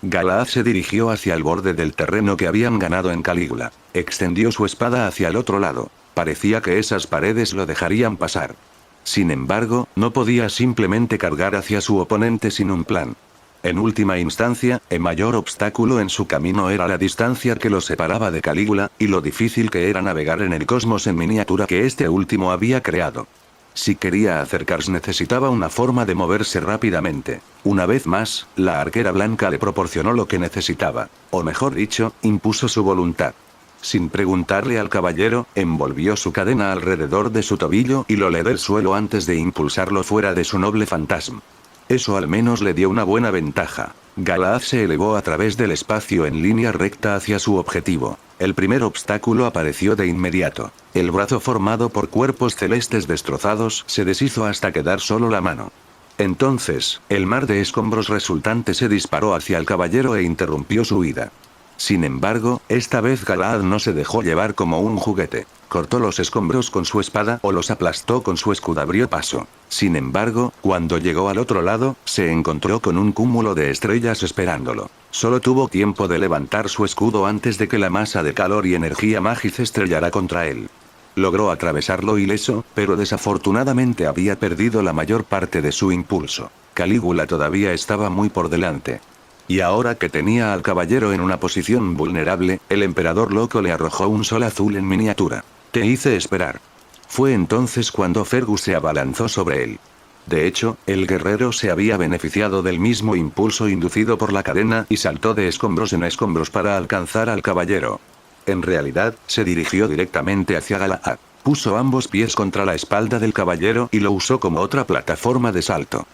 Galaad se dirigió hacia el borde del terreno que habían ganado en Calígula. Extendió su espada hacia el otro lado. Parecía que esas paredes lo dejarían pasar. Sin embargo, no podía simplemente cargar hacia su oponente sin un plan. En última instancia, el mayor obstáculo en su camino era la distancia que lo separaba de Calígula, y lo difícil que era navegar en el cosmos en miniatura que este último había creado. Si quería acercarse necesitaba una forma de moverse rápidamente. Una vez más, la arquera blanca le proporcionó lo que necesitaba. O mejor dicho, impuso su voluntad. Sin preguntarle al caballero, envolvió su cadena alrededor de su tobillo y lo elevó del suelo antes de impulsarlo fuera de su noble fantasma. Eso al menos le dio una buena ventaja. Galaad se elevó a través del espacio en línea recta hacia su objetivo. El primer obstáculo apareció de inmediato. El brazo formado por cuerpos celestes destrozados se deshizo hasta quedar solo la mano. Entonces, el mar de escombros resultante se disparó hacia el caballero e interrumpió su huida. Sin embargo, esta vez Galaad no se dejó llevar como un juguete. Cortó los escombros con su espada o los aplastó con su escudo. Abrió paso. Sin embargo, cuando llegó al otro lado, se encontró con un cúmulo de estrellas esperándolo. Solo tuvo tiempo de levantar su escudo antes de que la masa de calor y energía mágica estrellara contra él. Logró atravesarlo ileso, pero desafortunadamente había perdido la mayor parte de su impulso. Calígula todavía estaba muy por delante. Y ahora que tenía al caballero en una posición vulnerable, el emperador loco le arrojó un sol azul en miniatura. Te hice esperar. Fue entonces cuando Fergus se abalanzó sobre él. De hecho, el guerrero se había beneficiado del mismo impulso inducido por la cadena y saltó de escombros en escombros para alcanzar al caballero. En realidad, se dirigió directamente hacia Galaad. Puso ambos pies contra la espalda del caballero y lo usó como otra plataforma de salto.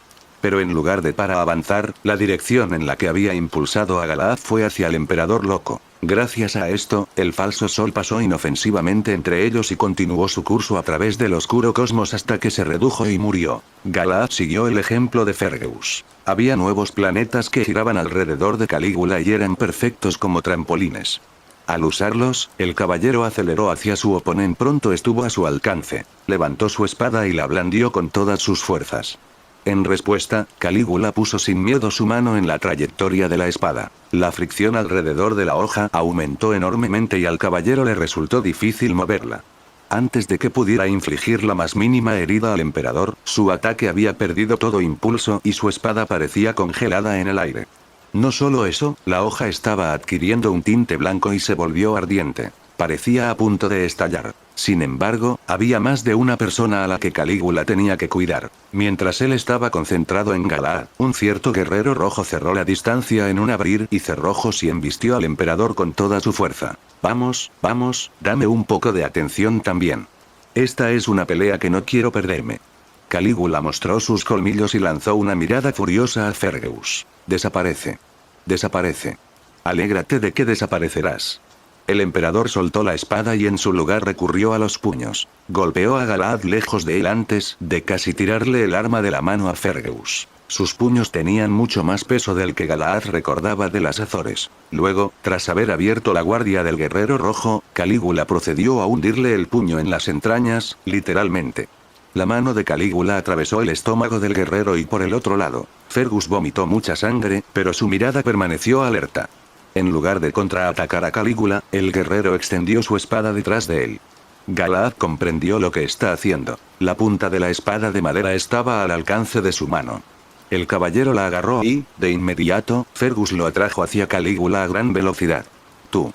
Pero en lugar de para avanzar, la dirección en la que había impulsado a Galaad fue hacia el emperador loco. Gracias a esto, el falso sol pasó inofensivamente entre ellos y continuó su curso a través del oscuro cosmos hasta que se redujo y murió. Galaad siguió el ejemplo de Fergus. Había nuevos planetas que giraban alrededor de Calígula y eran perfectos como trampolines. Al usarlos, el caballero aceleró hacia su oponente. Pronto estuvo a su alcance. Levantó su espada y la blandió con todas sus fuerzas. En respuesta, Calígula puso sin miedo su mano en la trayectoria de la espada. La fricción alrededor de la hoja aumentó enormemente y al caballero le resultó difícil moverla. Antes de que pudiera infligir la más mínima herida al emperador, su ataque había perdido todo impulso y su espada parecía congelada en el aire. No solo eso, la hoja estaba adquiriendo un tinte blanco y se volvió ardiente. Parecía a punto de estallar. Sin embargo, había más de una persona a la que Calígula tenía que cuidar. Mientras él estaba concentrado en Galaad, un cierto guerrero rojo cerró la distancia en un abrir y cerró ojos y embistió al emperador con toda su fuerza. Vamos, vamos, dame un poco de atención también. Esta es una pelea que no quiero perderme. Calígula mostró sus colmillos y lanzó una mirada furiosa a Fergus. Desaparece. Desaparece. Alégrate de que desaparecerás. El emperador soltó la espada y en su lugar recurrió a los puños. Golpeó a Galaad lejos de él antes de casi tirarle el arma de la mano a Fergus. Sus puños tenían mucho más peso del que Galaad recordaba de las Azores. Luego, tras haber abierto la guardia del guerrero rojo, Calígula procedió a hundirle el puño en las entrañas, literalmente. La mano de Calígula atravesó el estómago del guerrero y por el otro lado, Fergus vomitó mucha sangre, pero su mirada permaneció alerta. En lugar de contraatacar a Calígula, el guerrero extendió su espada detrás de él. Galaad comprendió lo que está haciendo. La punta de la espada de madera estaba al alcance de su mano. El caballero la agarró y, de inmediato, Fergus lo atrajo hacia Calígula a gran velocidad. ¡Tú!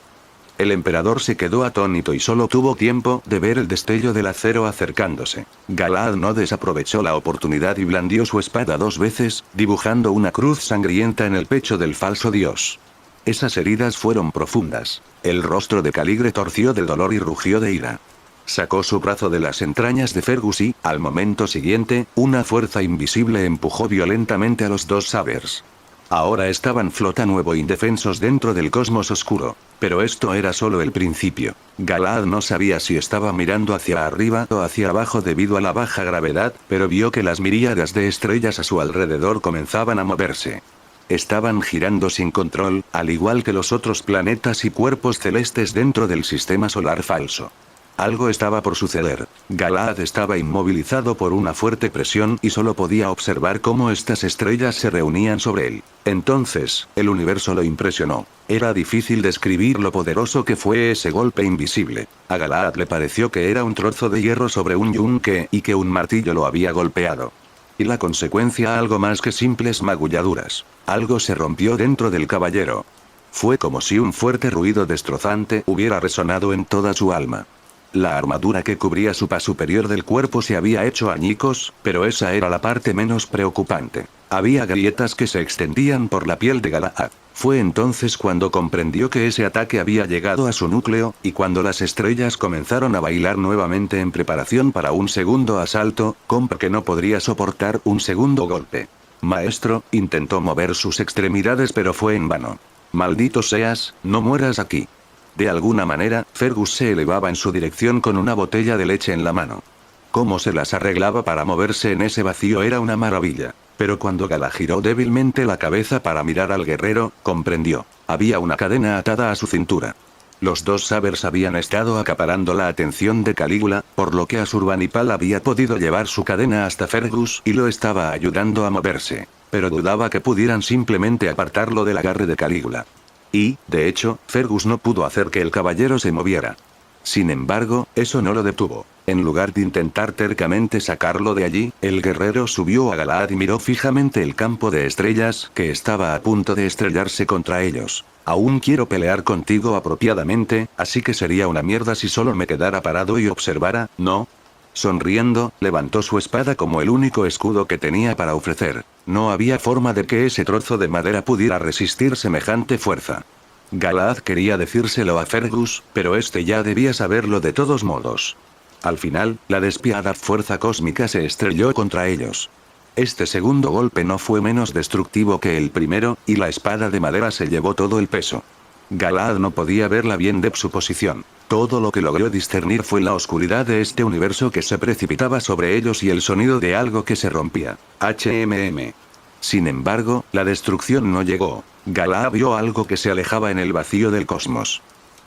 El emperador se quedó atónito y solo tuvo tiempo de ver el destello del acero acercándose. Galaad no desaprovechó la oportunidad y blandió su espada 2 veces, dibujando una cruz sangrienta en el pecho del falso dios. Esas heridas fueron profundas. El rostro de Caligre torció de dolor y rugió de ira. Sacó su brazo de las entrañas de Fergus y, al momento siguiente, una fuerza invisible empujó violentamente a los 2 sabers. Ahora estaban flotando indefensos dentro del cosmos oscuro. Pero esto era solo el principio. Galaad no sabía si estaba mirando hacia arriba o hacia abajo debido a la baja gravedad, pero vio que las miríadas de estrellas a su alrededor comenzaban a moverse. Estaban girando sin control, al igual que los otros planetas y cuerpos celestes dentro del sistema solar falso. Algo estaba por suceder. Galaad estaba inmovilizado por una fuerte presión y solo podía observar cómo estas estrellas se reunían sobre él. Entonces, el universo lo impresionó. Era difícil describir lo poderoso que fue ese golpe invisible. A Galaad le pareció que era un trozo de hierro sobre un yunque y que un martillo lo había golpeado. Y la consecuencia algo más que simples magulladuras. Algo se rompió dentro del caballero. Fue como si un fuerte ruido destrozante hubiera resonado en toda su alma. La armadura que cubría su parte superior del cuerpo se había hecho añicos, pero esa era la parte menos preocupante. Había grietas que se extendían por la piel de Galaad. Fue entonces cuando comprendió que ese ataque había llegado a su núcleo, y cuando las estrellas comenzaron a bailar nuevamente en preparación para un segundo asalto, comprendió que no podría soportar un segundo golpe. Maestro, intentó mover sus extremidades pero fue en vano. Maldito seas, no mueras aquí. De alguna manera, Fergus se elevaba en su dirección con una botella de leche en la mano. Cómo se las arreglaba para moverse en ese vacío era una maravilla. Pero cuando Galaad giró débilmente la cabeza para mirar al guerrero, comprendió. Había una cadena atada a su cintura. Los 2 sabers habían estado acaparando la atención de Calígula, por lo que Asurbanipal había podido llevar su cadena hasta Fergus y lo estaba ayudando a moverse. Pero dudaba que pudieran simplemente apartarlo del agarre de Calígula. Y, de hecho, Fergus no pudo hacer que el caballero se moviera. Sin embargo, eso no lo detuvo. En lugar de intentar tercamente sacarlo de allí, el guerrero subió a Galaad y miró fijamente el campo de estrellas que estaba a punto de estrellarse contra ellos. Aún quiero pelear contigo apropiadamente, así que sería una mierda si solo me quedara parado y observara, ¿no? Sonriendo, levantó su espada como el único escudo que tenía para ofrecer. No había forma de que ese trozo de madera pudiera resistir semejante fuerza. Galaad quería decírselo a Fergus, pero este ya debía saberlo de todos modos. Al final, la despiadada fuerza cósmica se estrelló contra ellos. Este segundo golpe no fue menos destructivo que el primero, y la espada de madera se llevó todo el peso. Galaad no podía verla bien de su posición. Todo lo que logró discernir fue la oscuridad de este universo que se precipitaba sobre ellos y el sonido de algo que se rompía. HMM. Sin embargo, la destrucción no llegó. Galaad vio algo que se alejaba en el vacío del cosmos.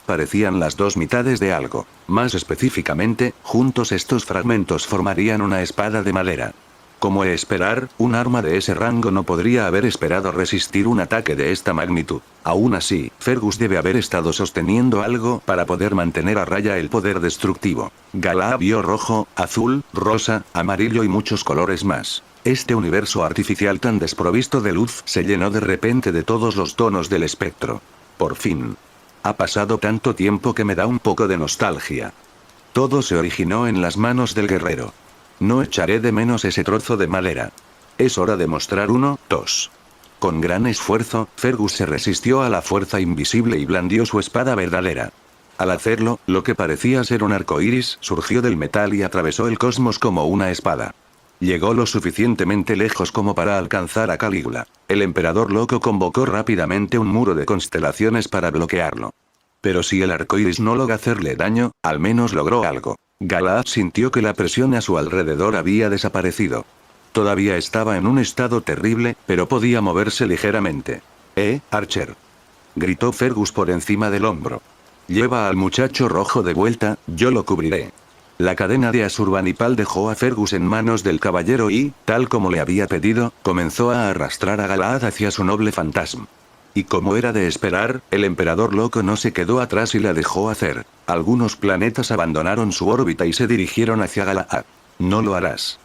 Parecían las dos mitades de algo. Más específicamente, juntos estos fragmentos formarían una espada de madera. Como esperar, un arma de ese rango no podría haber esperado resistir un ataque de esta magnitud. Aún así, Fergus debe haber estado sosteniendo algo para poder mantener a raya el poder destructivo. Galaad vio rojo, azul, rosa, amarillo y muchos colores más. Este universo artificial tan desprovisto de luz se llenó de repente de todos los tonos del espectro. Por fin. Ha pasado tanto tiempo que me da un poco de nostalgia. Todo se originó en las manos del guerrero. No echaré de menos ese trozo de madera. Es hora de mostrar uno, dos. Con gran esfuerzo, Fergus se resistió a la fuerza invisible y blandió su espada verdadera. Al hacerlo, lo que parecía ser un arco iris surgió del metal y atravesó el cosmos como una espada. Llegó lo suficientemente lejos como para alcanzar a Calígula. El emperador loco convocó rápidamente un muro de constelaciones para bloquearlo. Pero si el arco iris no logró hacerle daño, al menos logró algo. Galaad sintió que la presión a su alrededor había desaparecido. Todavía estaba en un estado terrible, pero podía moverse ligeramente. Archer! Gritó Fergus por encima del hombro. Lleva al muchacho rojo de vuelta, yo lo cubriré. La cadena de Asurbanipal dejó a Fergus en manos del caballero y, tal como le había pedido, comenzó a arrastrar a Galaad hacia su noble fantasma. Y como era de esperar, el emperador loco no se quedó atrás y la dejó hacer. Algunos planetas abandonaron su órbita y se dirigieron hacia Galaad. No lo harás.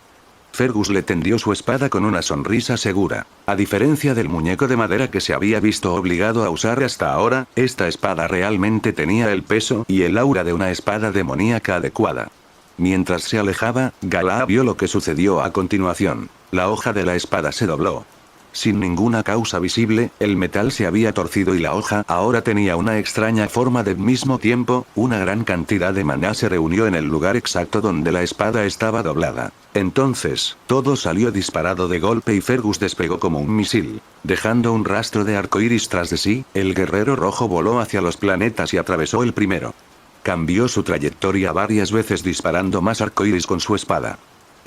Fergus le tendió su espada con una sonrisa segura. A diferencia del muñeco de madera que se había visto obligado a usar hasta ahora, esta espada realmente tenía el peso y el aura de una espada demoníaca adecuada. Mientras se alejaba, Galaad vio lo que sucedió a continuación. La hoja de la espada se dobló. Sin ninguna causa visible, el metal se había torcido y la hoja ahora tenía una extraña forma. Del mismo tiempo, una gran cantidad de maná se reunió en el lugar exacto donde la espada estaba doblada. Entonces, todo salió disparado de golpe y Fergus despegó como un misil. Dejando un rastro de arcoíris tras de sí, el guerrero rojo voló hacia los planetas y atravesó el primero. Cambió su trayectoria varias veces disparando más arcoíris con su espada.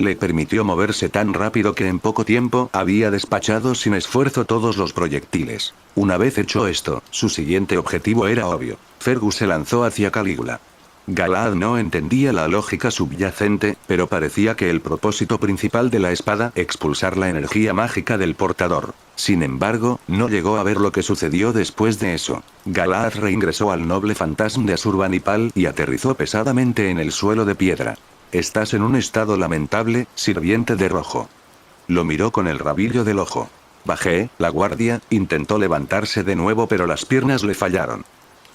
Le permitió moverse tan rápido que en poco tiempo había despachado sin esfuerzo todos los proyectiles. Una vez hecho esto, su siguiente objetivo era obvio. Fergus se lanzó hacia Calígula. Galaad no entendía la lógica subyacente, pero parecía que el propósito principal de la espada, expulsar la energía mágica del portador. Sin embargo, no llegó a ver lo que sucedió después de eso. Galaad reingresó al noble fantasma de Asurbanipal y aterrizó pesadamente en el suelo de piedra. Estás en un estado lamentable, sirviente de rojo. Lo miró con el rabillo del ojo. Bajé la guardia, intentó levantarse de nuevo pero las piernas le fallaron.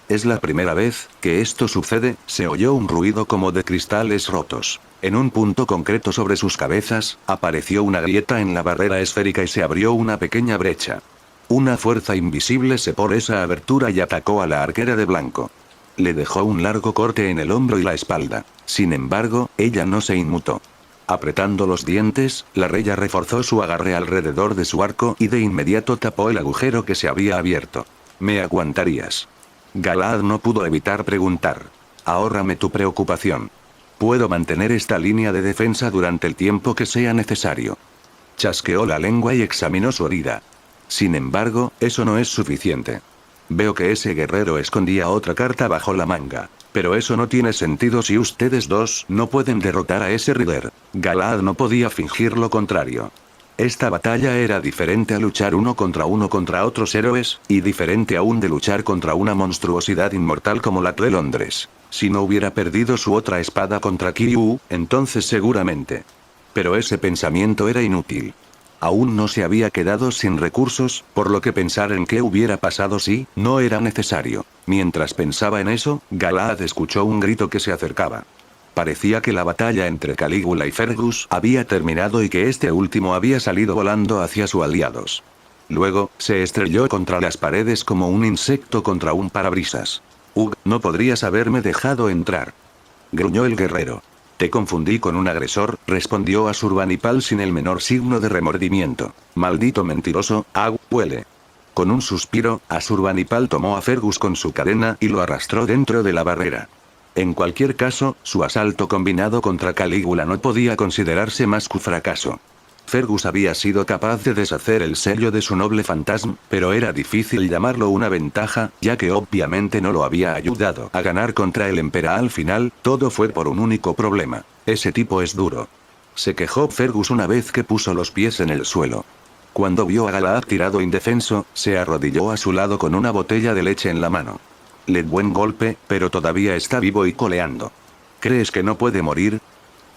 Es la primera vez que esto sucede, se oyó un ruido como de cristales rotos. En un punto concreto sobre sus cabezas, apareció una grieta en la barrera esférica y se abrió una pequeña brecha. Una fuerza invisible se por esa abertura y atacó a la arquera de blanco. Le dejó un largo corte en el hombro y la espalda. Sin embargo, ella no se inmutó. Apretando los dientes, la reya reforzó su agarre alrededor de su arco y de inmediato tapó el agujero que se había abierto. ¿Me aguantarías? Galaad no pudo evitar preguntar. Ahórrame tu preocupación. Puedo mantener esta línea de defensa durante el tiempo que sea necesario. Chasqueó la lengua y examinó su herida. Sin embargo, eso no es suficiente. Veo que ese guerrero escondía otra carta bajo la manga. Pero eso no tiene sentido si ustedes dos no pueden derrotar a ese Rider. Galaad no podía fingir lo contrario. Esta batalla era diferente a luchar uno contra otros héroes, y diferente aún de luchar contra una monstruosidad inmortal como la de Londres. Si no hubiera perdido su otra espada contra Kiryu, entonces seguramente. Pero ese pensamiento era inútil. Aún no se había quedado sin recursos, por lo que pensar en qué hubiera pasado si no era necesario. Mientras pensaba en eso, Galaad escuchó un grito que se acercaba. Parecía que la batalla entre Calígula y Fergus había terminado y que este último había salido volando hacia sus aliados. Luego, se estrelló contra las paredes como un insecto contra un parabrisas. No podrías haberme dejado entrar. Gruñó el guerrero. Te confundí con un agresor, respondió Asurbanipal sin el menor signo de remordimiento. Maldito mentiroso, huele. Con un suspiro, Asurbanipal tomó a Fergus con su cadena y lo arrastró dentro de la barrera. En cualquier caso, su asalto combinado contra Calígula no podía considerarse más que un fracaso. Fergus había sido capaz de deshacer el sello de su noble fantasma, pero era difícil llamarlo una ventaja, ya que obviamente no lo había ayudado a ganar contra el Emperor al final, todo fue por un único problema. Ese tipo es duro. Se quejó Fergus una vez que puso los pies en el suelo. Cuando vio a Galahad tirado indefenso, se arrodilló a su lado con una botella de leche en la mano. Le buen golpe, pero todavía está vivo y coleando. ¿Crees que no puede morir?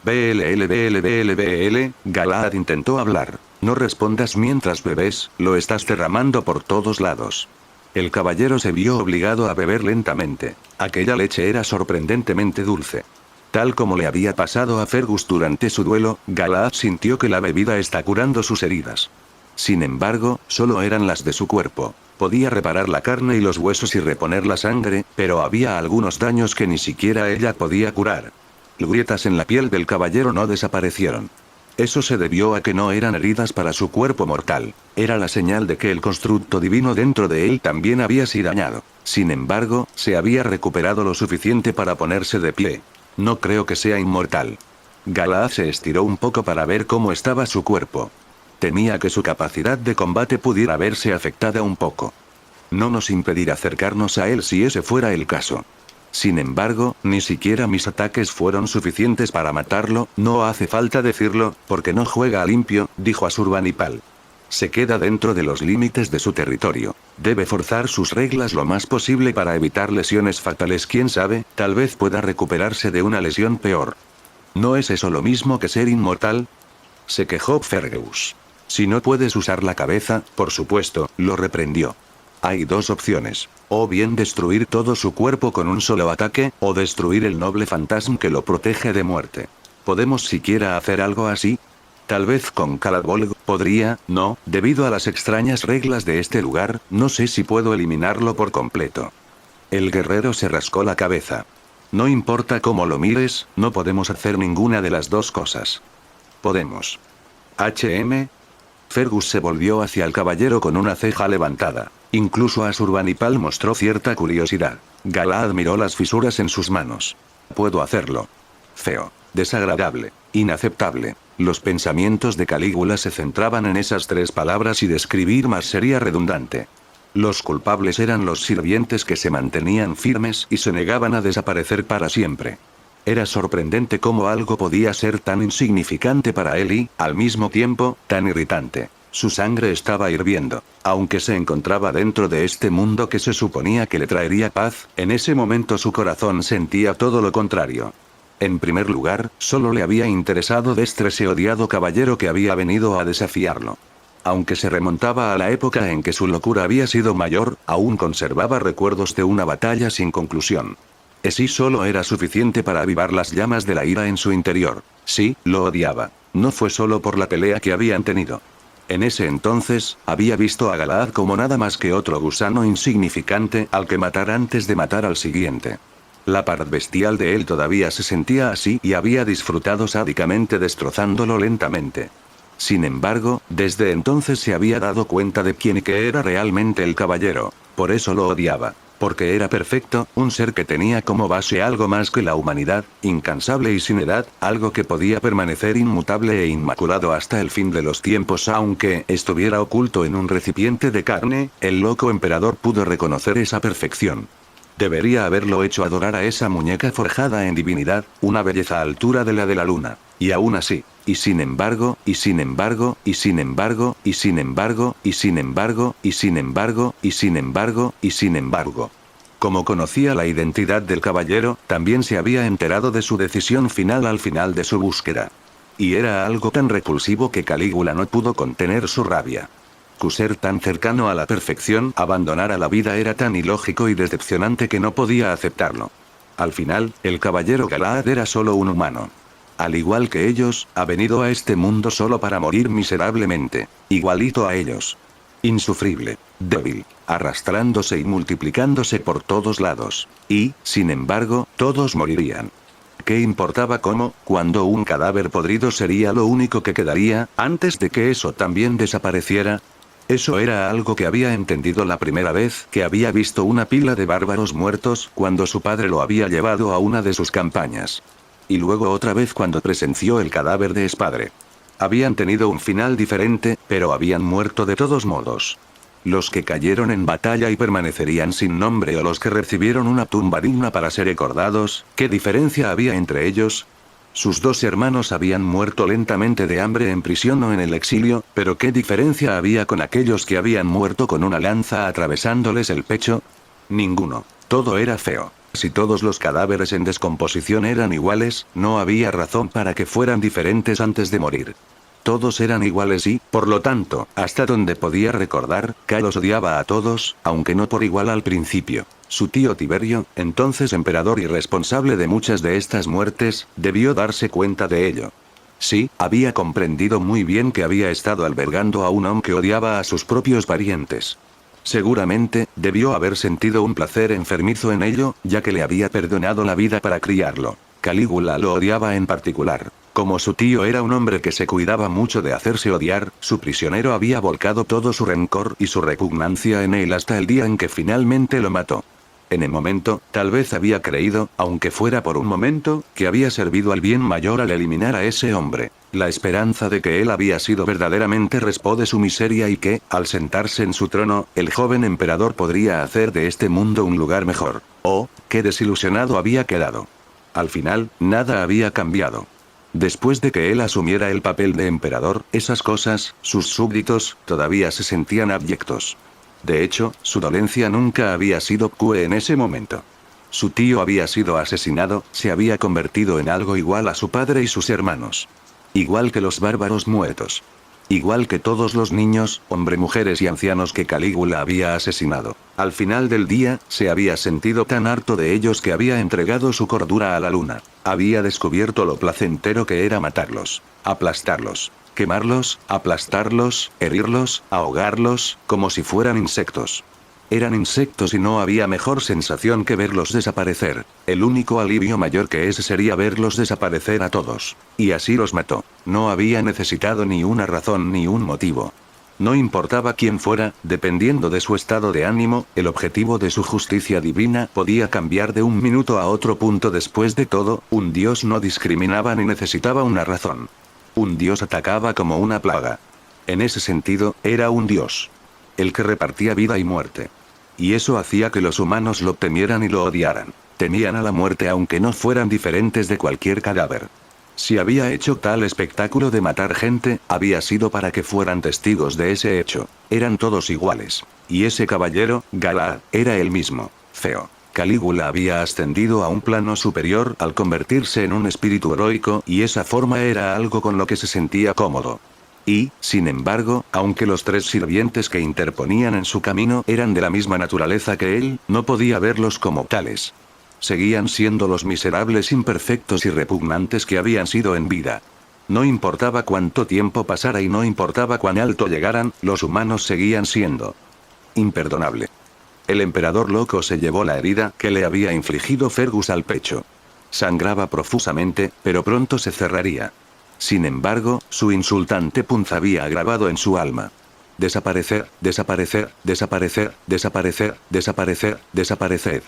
BL, Galahad intentó hablar. No respondas mientras bebes, lo estás derramando por todos lados. El caballero se vio obligado a beber lentamente. Aquella leche era sorprendentemente dulce. Tal como le había pasado a Fergus durante su duelo, Galahad sintió que la bebida está curando sus heridas. Sin embargo, solo eran las de su cuerpo. Podía reparar la carne y los huesos y reponer la sangre, pero había algunos daños que ni siquiera ella podía curar. Grietas en la piel del caballero no desaparecieron. Eso se debió a que no eran heridas para su cuerpo mortal. Era la señal de que el constructo divino dentro de él también había sido dañado. Sin embargo, se había recuperado lo suficiente para ponerse de pie. No creo que sea inmortal. Galahad se estiró un poco para ver cómo estaba su cuerpo. Temía que su capacidad de combate pudiera verse afectada un poco. No nos impedirá acercarnos a él si ese fuera el caso. Sin embargo, ni siquiera mis ataques fueron suficientes para matarlo, no hace falta decirlo, porque no juega a limpio, dijo Asurbanipal. Se queda dentro de los límites de su territorio. Debe forzar sus reglas lo más posible para evitar lesiones fatales. Quién sabe, tal vez pueda recuperarse de una lesión peor. ¿No es eso lo mismo que ser inmortal? Se quejó Fergus. Si no puedes usar la cabeza, por supuesto, lo reprendió. Hay dos opciones. O bien destruir todo su cuerpo con un solo ataque, o destruir el noble fantasma que lo protege de muerte. ¿Podemos siquiera hacer algo así? Tal vez con Calabolg podría, no, debido a las extrañas reglas de este lugar, no sé si puedo eliminarlo por completo. El guerrero se rascó la cabeza. No importa cómo lo mires, no podemos hacer ninguna de las dos cosas. Podemos. Fergus se volvió hacia el caballero con una ceja levantada. Incluso Asurbanipal mostró cierta curiosidad. Galahad miró las fisuras en sus manos. Puedo hacerlo. Feo. Desagradable. Inaceptable. Los pensamientos de Calígula se centraban en esas tres palabras y describir más sería redundante. Los culpables eran los sirvientes que se mantenían firmes y se negaban a desaparecer para siempre. Era sorprendente cómo algo podía ser tan insignificante para él y, al mismo tiempo, tan irritante. Su sangre estaba hirviendo. Aunque se encontraba dentro de este mundo que se suponía que le traería paz, en ese momento su corazón sentía todo lo contrario. En primer lugar, solo le había interesado destre ese odiado caballero que había venido a desafiarlo. Aunque se remontaba a la época en que su locura había sido mayor, aún conservaba recuerdos de una batalla sin conclusión. Ese solo era suficiente para avivar las llamas de la ira en su interior. Sí, lo odiaba. No fue solo por la pelea que habían tenido. En ese entonces, había visto a Galahad como nada más que otro gusano insignificante al que matar antes de matar al siguiente. La parte bestial de él todavía se sentía así y había disfrutado sádicamente destrozándolo lentamente. Sin embargo, desde entonces se había dado cuenta de quién y qué era realmente el caballero. Por eso lo odiaba. Porque era perfecto, un ser que tenía como base algo más que la humanidad, incansable y sin edad, algo que podía permanecer inmutable e inmaculado hasta el fin de los tiempos. Aunque estuviera oculto en un recipiente de carne, el loco emperador pudo reconocer esa perfección. Debería haberlo hecho adorar a esa muñeca forjada en divinidad, una belleza a altura de la luna. Y aún así, y sin embargo, y sin embargo, y sin embargo, y sin embargo, y sin embargo, y sin embargo, y sin embargo, y sin embargo. Como conocía la identidad del caballero, también se había enterado de su decisión final al final de su búsqueda. Y era algo tan repulsivo que Calígula no pudo contener su rabia. Ser tan cercano a la perfección, abandonar a la vida era tan ilógico y decepcionante que no podía aceptarlo. Al final, el caballero Galahad era solo un humano. Al igual que ellos, ha venido a este mundo solo para morir miserablemente. Igualito a ellos. Insufrible. Débil. Arrastrándose y multiplicándose por todos lados. Y, sin embargo, todos morirían. ¿Qué importaba cómo, cuando un cadáver podrido sería lo único que quedaría, antes de que eso también desapareciera? Eso era algo que había entendido la primera vez que había visto una pila de bárbaros muertos cuando su padre lo había llevado a una de sus campañas. Y luego otra vez cuando presenció el cadáver de Espadre. Habían tenido un final diferente, pero habían muerto de todos modos. Los que cayeron en batalla y permanecerían sin nombre o los que recibieron una tumba digna para ser recordados, ¿qué diferencia había entre ellos? Sus dos hermanos habían muerto lentamente de hambre en prisión o en el exilio, pero ¿qué diferencia había con aquellos que habían muerto con una lanza atravesándoles el pecho? Ninguno. Todo era feo. Si todos los cadáveres en descomposición eran iguales, no había razón para que fueran diferentes antes de morir. Todos eran iguales y, por lo tanto, hasta donde podía recordar, Carlos odiaba a todos, aunque no por igual al principio. Su tío Tiberio, entonces emperador y responsable de muchas de estas muertes, debió darse cuenta de ello. Sí, había comprendido muy bien que había estado albergando a un hombre que odiaba a sus propios parientes. Seguramente, debió haber sentido un placer enfermizo en ello, ya que le había perdonado la vida para criarlo. Calígula lo odiaba en particular. Como su tío era un hombre que se cuidaba mucho de hacerse odiar, su prisionero había volcado todo su rencor y su repugnancia en él hasta el día en que finalmente lo mató. En el momento, tal vez había creído, aunque fuera por un momento, que había servido al bien mayor al eliminar a ese hombre. La esperanza de que él había sido verdaderamente respó de su miseria y que, al sentarse en su trono, el joven emperador podría hacer de este mundo un lugar mejor. Oh, qué desilusionado había quedado. Al final, nada había cambiado. Después de que él asumiera el papel de emperador, esas cosas, sus súbditos, todavía se sentían abyectos. De hecho, su dolencia nunca había sido cruel en ese momento. Su tío había sido asesinado, se había convertido en algo igual a su padre y sus hermanos. Igual que los bárbaros muertos. Igual que todos los niños, hombres, mujeres y ancianos que Calígula había asesinado. Al final del día, se había sentido tan harto de ellos que había entregado su cordura a la luna. Había descubierto lo placentero que era matarlos, aplastarlos, quemarlos, aplastarlos, herirlos, ahogarlos, como si fueran insectos. Eran insectos y no había mejor sensación que verlos desaparecer. El único alivio mayor que ese sería verlos desaparecer a todos. Y así los mató. No había necesitado ni una razón ni un motivo. No importaba quién fuera, dependiendo de su estado de ánimo, el objetivo de su justicia divina podía cambiar de un minuto a otro. Después de todo, un dios no discriminaba ni necesitaba una razón. Un dios atacaba como una plaga. En ese sentido, era un dios. El que repartía vida y muerte. Y eso hacía que los humanos lo temieran y lo odiaran. Temían a la muerte aunque no fueran diferentes de cualquier cadáver. Si había hecho tal espectáculo de matar gente, había sido para que fueran testigos de ese hecho. Eran todos iguales. Y ese caballero, Galaad, era el mismo. Feo. Calígula había ascendido a un plano superior al convertirse en un espíritu heroico y esa forma era algo con lo que se sentía cómodo. Y, sin embargo, aunque los tres sirvientes que interponían en su camino eran de la misma naturaleza que él, no podía verlos como tales. Seguían siendo los miserables imperfectos y repugnantes que habían sido en vida. No importaba cuánto tiempo pasara y no importaba cuán alto llegaran, los humanos seguían siendo imperdonable. El emperador loco se llevó la herida que le había infligido Fergus al pecho. Sangraba profusamente, pero pronto se cerraría. Sin embargo, su insultante punza había grabado en su alma. Desaparecer, desaparecer, desaparecer, desaparecer, desaparecer, desaparecer.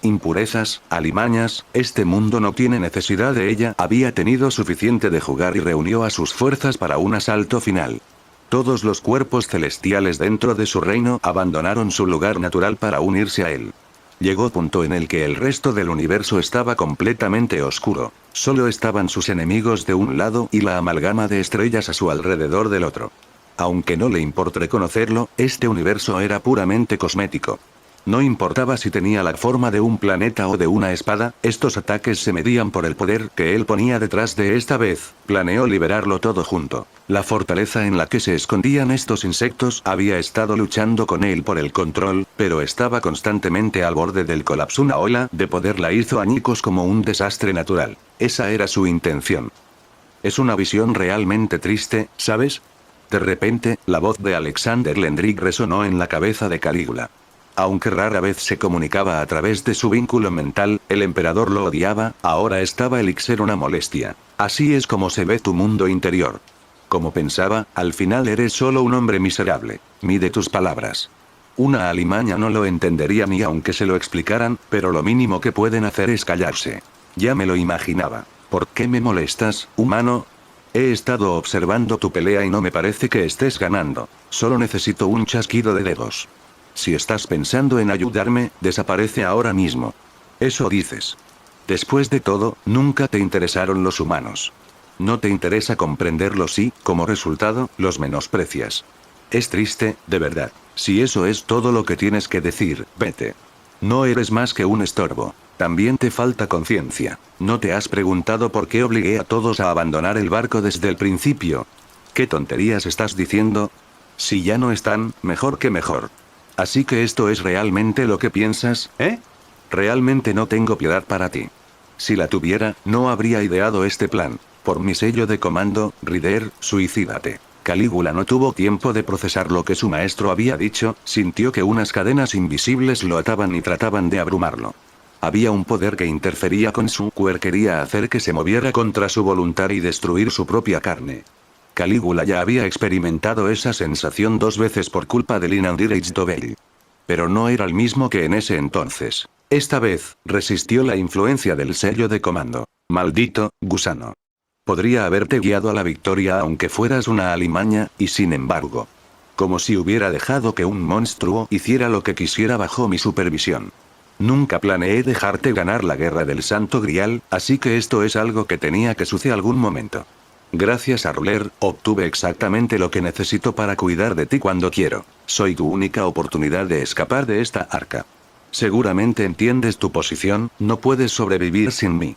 Impurezas, alimañas, este mundo no tiene necesidad de ella, había tenido suficiente de jugar y reunió a sus fuerzas para un asalto final. Todos los cuerpos celestiales dentro de su reino abandonaron su lugar natural para unirse a él. Llegó punto en el que el resto del universo estaba completamente oscuro. Solo estaban sus enemigos de un lado y la amalgama de estrellas a su alrededor del otro. Aunque no le importe reconocerlo, este universo era puramente cosmético. No importaba si tenía la forma de un planeta o de una espada, estos ataques se medían por el poder que él ponía detrás de esta vez, planeó liberarlo todo junto. La fortaleza en la que se escondían estos insectos había estado luchando con él por el control, pero estaba constantemente al borde del colapso. Una ola de poder la hizo añicos como un desastre natural. Esa era su intención. Es una visión realmente triste, ¿sabes? De repente, la voz de Alexander Lendrick resonó en la cabeza de Calígula. Aunque rara vez se comunicaba a través de su vínculo mental, el emperador lo odiaba, ahora estaba Elixir una molestia. Así es como se ve tu mundo interior. Como pensaba, al final eres solo un hombre miserable. Mide tus palabras. Una alimaña no lo entendería ni aunque se lo explicaran, pero lo mínimo que pueden hacer es callarse. Ya me lo imaginaba. ¿Por qué me molestas, humano? He estado observando tu pelea y no me parece que estés ganando. Solo necesito un chasquido de dedos. Si estás pensando en ayudarme, desaparece ahora mismo. Eso dices. Después de todo, nunca te interesaron los humanos. No te interesa comprenderlos y, como resultado, los menosprecias. Es triste, de verdad. Si eso es todo lo que tienes que decir, vete. No eres más que un estorbo. También te falta conciencia. ¿No te has preguntado por qué obligué a todos a abandonar el barco desde el principio? ¿Qué tonterías estás diciendo? Si ya no están, mejor que mejor. Así que esto es realmente lo que piensas, ¿eh? Realmente no tengo piedad para ti. Si la tuviera, no habría ideado este plan. Por mi sello de comando, Ryder, suicídate. Calígula no tuvo tiempo de procesar lo que su maestro había dicho, sintió que unas cadenas invisibles lo ataban y trataban de abrumarlo. Había un poder que interfería con su cuerpo, quería hacer que se moviera contra su voluntad y destruir su propia carne. Calígula ya había experimentado esa sensación 2 veces por culpa del Inandirage Dobell. Pero no era el mismo que en ese entonces. Esta vez, resistió la influencia del sello de comando. Maldito, gusano. Podría haberte guiado a la victoria aunque fueras una alimaña, y sin embargo. Como si hubiera dejado que un monstruo hiciera lo que quisiera bajo mi supervisión. Nunca planeé dejarte ganar la guerra del Santo Grial, así que esto es algo que tenía que suceder algún momento. Gracias a Ruler, obtuve exactamente lo que necesito para cuidar de ti cuando quiero. Soy tu única oportunidad de escapar de esta arca. Seguramente entiendes tu posición, no puedes sobrevivir sin mí.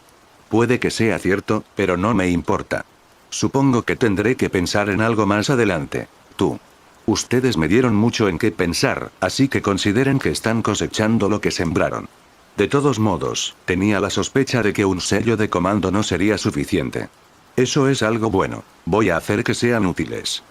Puede que sea cierto, pero no me importa. Supongo que tendré que pensar en algo más adelante. Tú. Ustedes me dieron mucho en qué pensar, así que consideren que están cosechando lo que sembraron. De todos modos, tenía la sospecha de que un sello de comando no sería suficiente. Eso es algo bueno. Voy a hacer que sean útiles.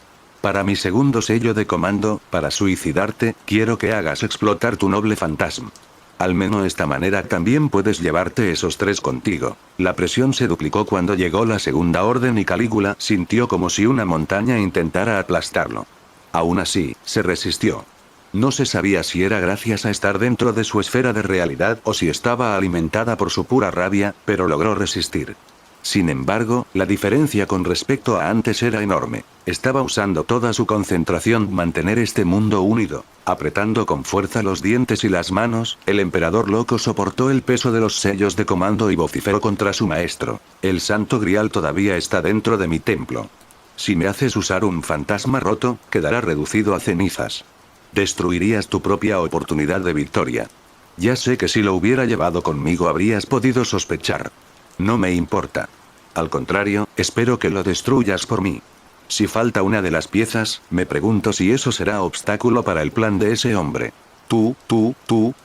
Para mi segundo sello de comando, para suicidarte, quiero que hagas explotar tu noble fantasma. Al menos de esta manera también puedes llevarte esos 3 contigo. La presión se duplicó cuando llegó la segunda orden y Calígula sintió como si una montaña intentara aplastarlo. Aún así, se resistió. No se sabía si era gracias a estar dentro de su esfera de realidad o si estaba alimentada por su pura rabia, pero logró resistir. Sin embargo, la diferencia con respecto a antes era enorme. Estaba usando toda su concentración mantener este mundo unido. Apretando con fuerza los dientes y las manos, el emperador loco soportó el peso de los sellos de comando y vociferó contra su maestro. El Santo Grial todavía está dentro de mi templo. Si me haces usar un fantasma roto, quedará reducido a cenizas. Destruirías tu propia oportunidad de victoria. Ya sé que si lo hubiera llevado conmigo habrías podido sospechar. No me importa. Al contrario, espero que lo destruyas por mí. Si falta una de las piezas, me pregunto si eso será obstáculo para el plan de ese hombre. Tú,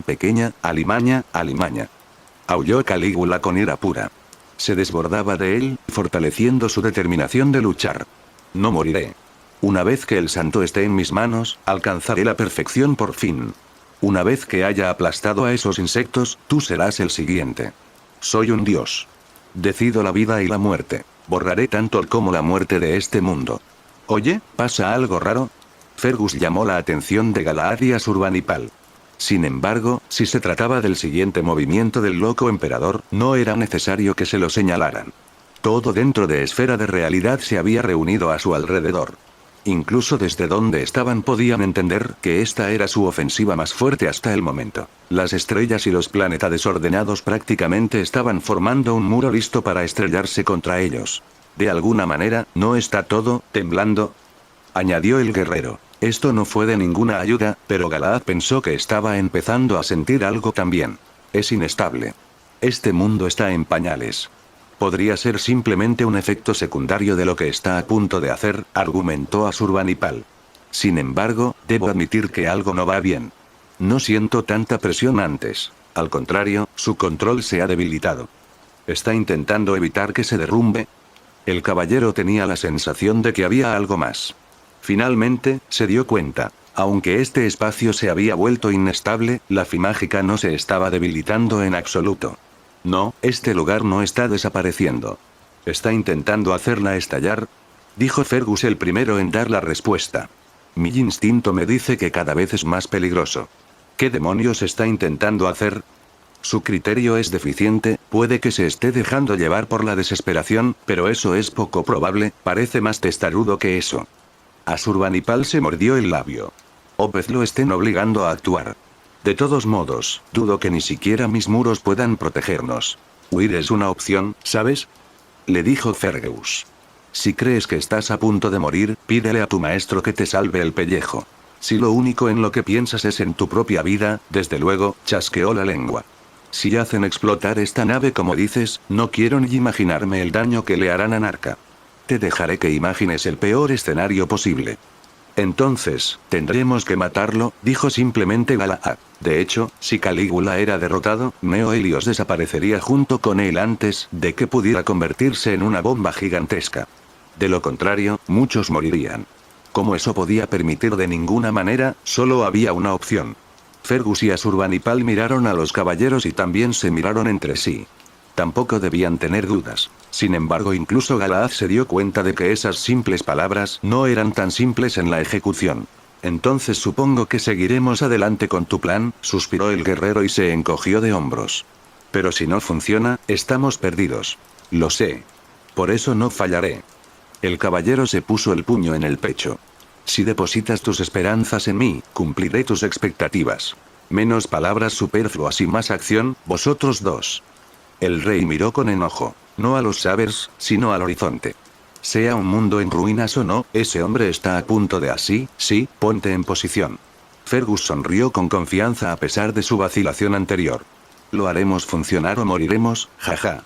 pequeña, alimaña, alimaña. Aulló Calígula con ira pura. Se desbordaba de él, fortaleciendo su determinación de luchar. No moriré. Una vez que el santo esté en mis manos, alcanzaré la perfección por fin. Una vez que haya aplastado a esos insectos, tú serás el siguiente. Soy un dios. Decido la vida y la muerte. Borraré tanto el como la muerte de este mundo. Oye, ¿pasa algo raro? Fergus llamó la atención de Galahad y Asurbanipal. Sin embargo, si se trataba del siguiente movimiento del loco emperador, no era necesario que se lo señalaran. Todo dentro de esfera de realidad se había reunido a su alrededor. Incluso desde donde estaban podían entender que esta era su ofensiva más fuerte hasta el momento. Las estrellas y los planetas desordenados prácticamente estaban formando un muro listo para estrellarse contra ellos. De alguna manera, ¿no está todo temblando?, añadió el guerrero. Esto no fue de ninguna ayuda, pero Galahad pensó que estaba empezando a sentir algo también. Es inestable. Este mundo está en pañales. Podría ser simplemente un efecto secundario de lo que está a punto de hacer, argumentó Asurbanipal. Sin embargo, debo admitir que algo no va bien. No siento tanta presión antes. Al contrario, su control se ha debilitado. ¿Está intentando evitar que se derrumbe? El caballero tenía la sensación de que había algo más. Finalmente, se dio cuenta. Aunque este espacio se había vuelto inestable, la mágica no se estaba debilitando en absoluto. No, este lugar no está desapareciendo. ¿Está intentando hacerla estallar?, dijo Fergus el primero en dar la respuesta. Mi instinto me dice que cada vez es más peligroso. ¿Qué demonios está intentando hacer? Su criterio es deficiente, puede que se esté dejando llevar por la desesperación, pero eso es poco probable, parece más testarudo que eso. Ashurbanipal se mordió el labio. O vez lo estén obligando a actuar. De todos modos, dudo que ni siquiera mis muros puedan protegernos. Huir es una opción, ¿sabes? Le dijo Fergus. Si crees que estás a punto de morir, pídele a tu maestro que te salve el pellejo. Si lo único en lo que piensas es en tu propia vida, desde luego, chasqueó la lengua. Si hacen explotar esta nave como dices, no quiero ni imaginarme el daño que le harán a Narca. Te dejaré que imagines el peor escenario posible. Entonces, tendremos que matarlo, dijo simplemente Galahad. De hecho, si Calígula era derrotado, Neo Helios desaparecería junto con él antes de que pudiera convertirse en una bomba gigantesca. De lo contrario, muchos morirían. Como eso podía permitir de ninguna manera, solo había una opción. Fergus y Ashurbanipal miraron a los caballeros y también se miraron entre sí. Tampoco debían tener dudas. Sin embargo, incluso Galahad se dio cuenta de que esas simples palabras no eran tan simples en la ejecución. Entonces supongo que seguiremos adelante con tu plan, suspiró el guerrero y se encogió de hombros. Pero si no funciona, estamos perdidos. Lo sé. Por eso no fallaré. El caballero se puso el puño en el pecho. Si depositas tus esperanzas en mí, cumpliré tus expectativas. Menos palabras superfluas y más acción, vosotros dos. El rey miró con enojo. No a los sabers, sino al horizonte. Sea un mundo en ruinas o no, ese hombre está a punto de así, sí, ponte en posición. Fergus sonrió con confianza a pesar de su vacilación anterior. Lo haremos funcionar o moriremos, jaja.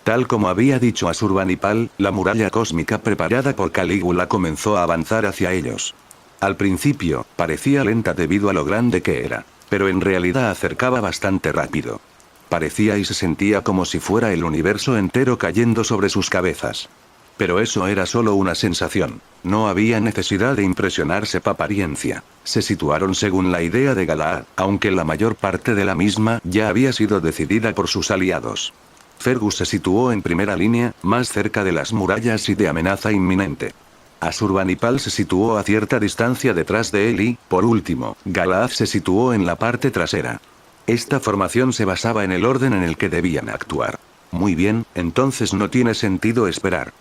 Tal como había dicho Ashurbanipal, la muralla cósmica preparada por Calígula comenzó a avanzar hacia ellos. Al principio, parecía lenta debido a lo grande que era, pero en realidad acercaba bastante rápido. Parecía y se sentía como si fuera el universo entero cayendo sobre sus cabezas. Pero eso era solo una sensación. No había necesidad de impresionarse por apariencia. Se situaron según la idea de Galahad, aunque la mayor parte de la misma ya había sido decidida por sus aliados. Fergus se situó en primera línea, más cerca de las murallas y de amenaza inminente. Ashurbanipal se situó a cierta distancia detrás de él y, por último, Galahad se situó en la parte trasera. Esta formación se basaba en el orden en el que debían actuar. Muy bien, entonces no tiene sentido esperar.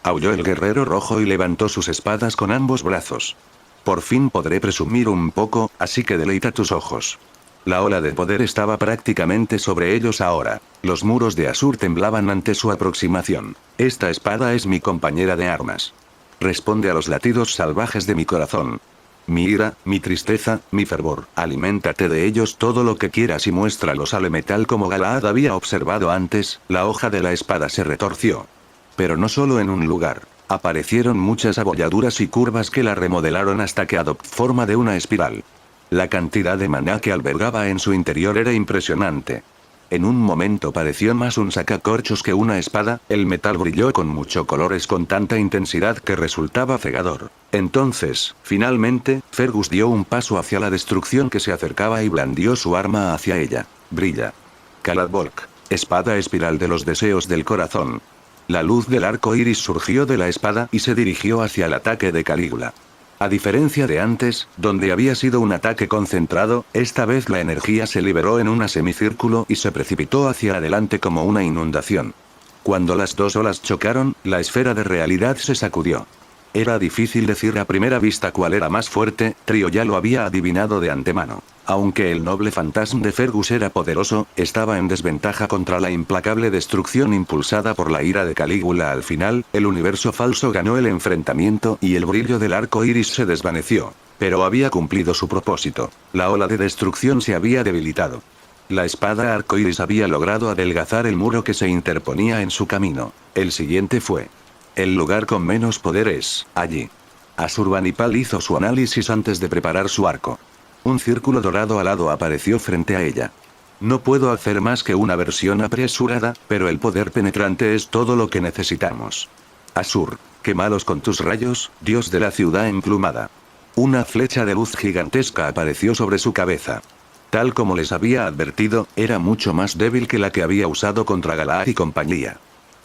Aulló el guerrero rojo y levantó sus espadas con ambos brazos. Por fin podré presumir un poco, así que deleita tus ojos. La ola de poder estaba prácticamente sobre ellos ahora. Los muros de Asur temblaban ante su aproximación. Esta espada es mi compañera de armas. Responde a los latidos salvajes de mi corazón. Mi ira, mi tristeza, mi fervor, aliméntate de ellos todo lo que quieras y muéstralos al metal como Galahad había observado antes, la hoja de la espada se retorció. Pero no solo en un lugar. Aparecieron muchas abolladuras y curvas que la remodelaron hasta que adoptó forma de una espiral. La cantidad de maná que albergaba en su interior era impresionante. En un momento pareció más un sacacorchos que una espada, el metal brilló con muchos colores con tanta intensidad que resultaba cegador. Entonces, finalmente, Fergus dio un paso hacia la destrucción que se acercaba y blandió su arma hacia ella. Brilla. Caladbolk. Espada espiral de los deseos del corazón. La luz del arco iris surgió de la espada y se dirigió hacia el ataque de Calígula. A diferencia de antes, donde había sido un ataque concentrado, esta vez la energía se liberó en un semicírculo y se precipitó hacia adelante como una inundación. Cuando las dos olas chocaron, la esfera de realidad se sacudió. Era difícil decir a primera vista cuál era más fuerte, Trio ya lo había adivinado de antemano. Aunque el noble fantasma de Fergus era poderoso, estaba en desventaja contra la implacable destrucción impulsada por la ira de Calígula. Al final, el universo falso ganó el enfrentamiento y el brillo del arco iris se desvaneció. Pero había cumplido su propósito. La ola de destrucción se había debilitado. La espada arcoíris había logrado adelgazar el muro que se interponía en su camino. El siguiente fue. El lugar con menos poder es, allí. Ashurbanipal hizo su análisis antes de preparar su arco. Un círculo dorado alado apareció frente a ella. No puedo hacer más que una versión apresurada, pero el poder penetrante es todo lo que necesitamos. Asur, quémalos con tus rayos, dios de la ciudad emplumada. Una flecha de luz gigantesca apareció sobre su cabeza. Tal como les había advertido, era mucho más débil que la que había usado contra Galahad y compañía.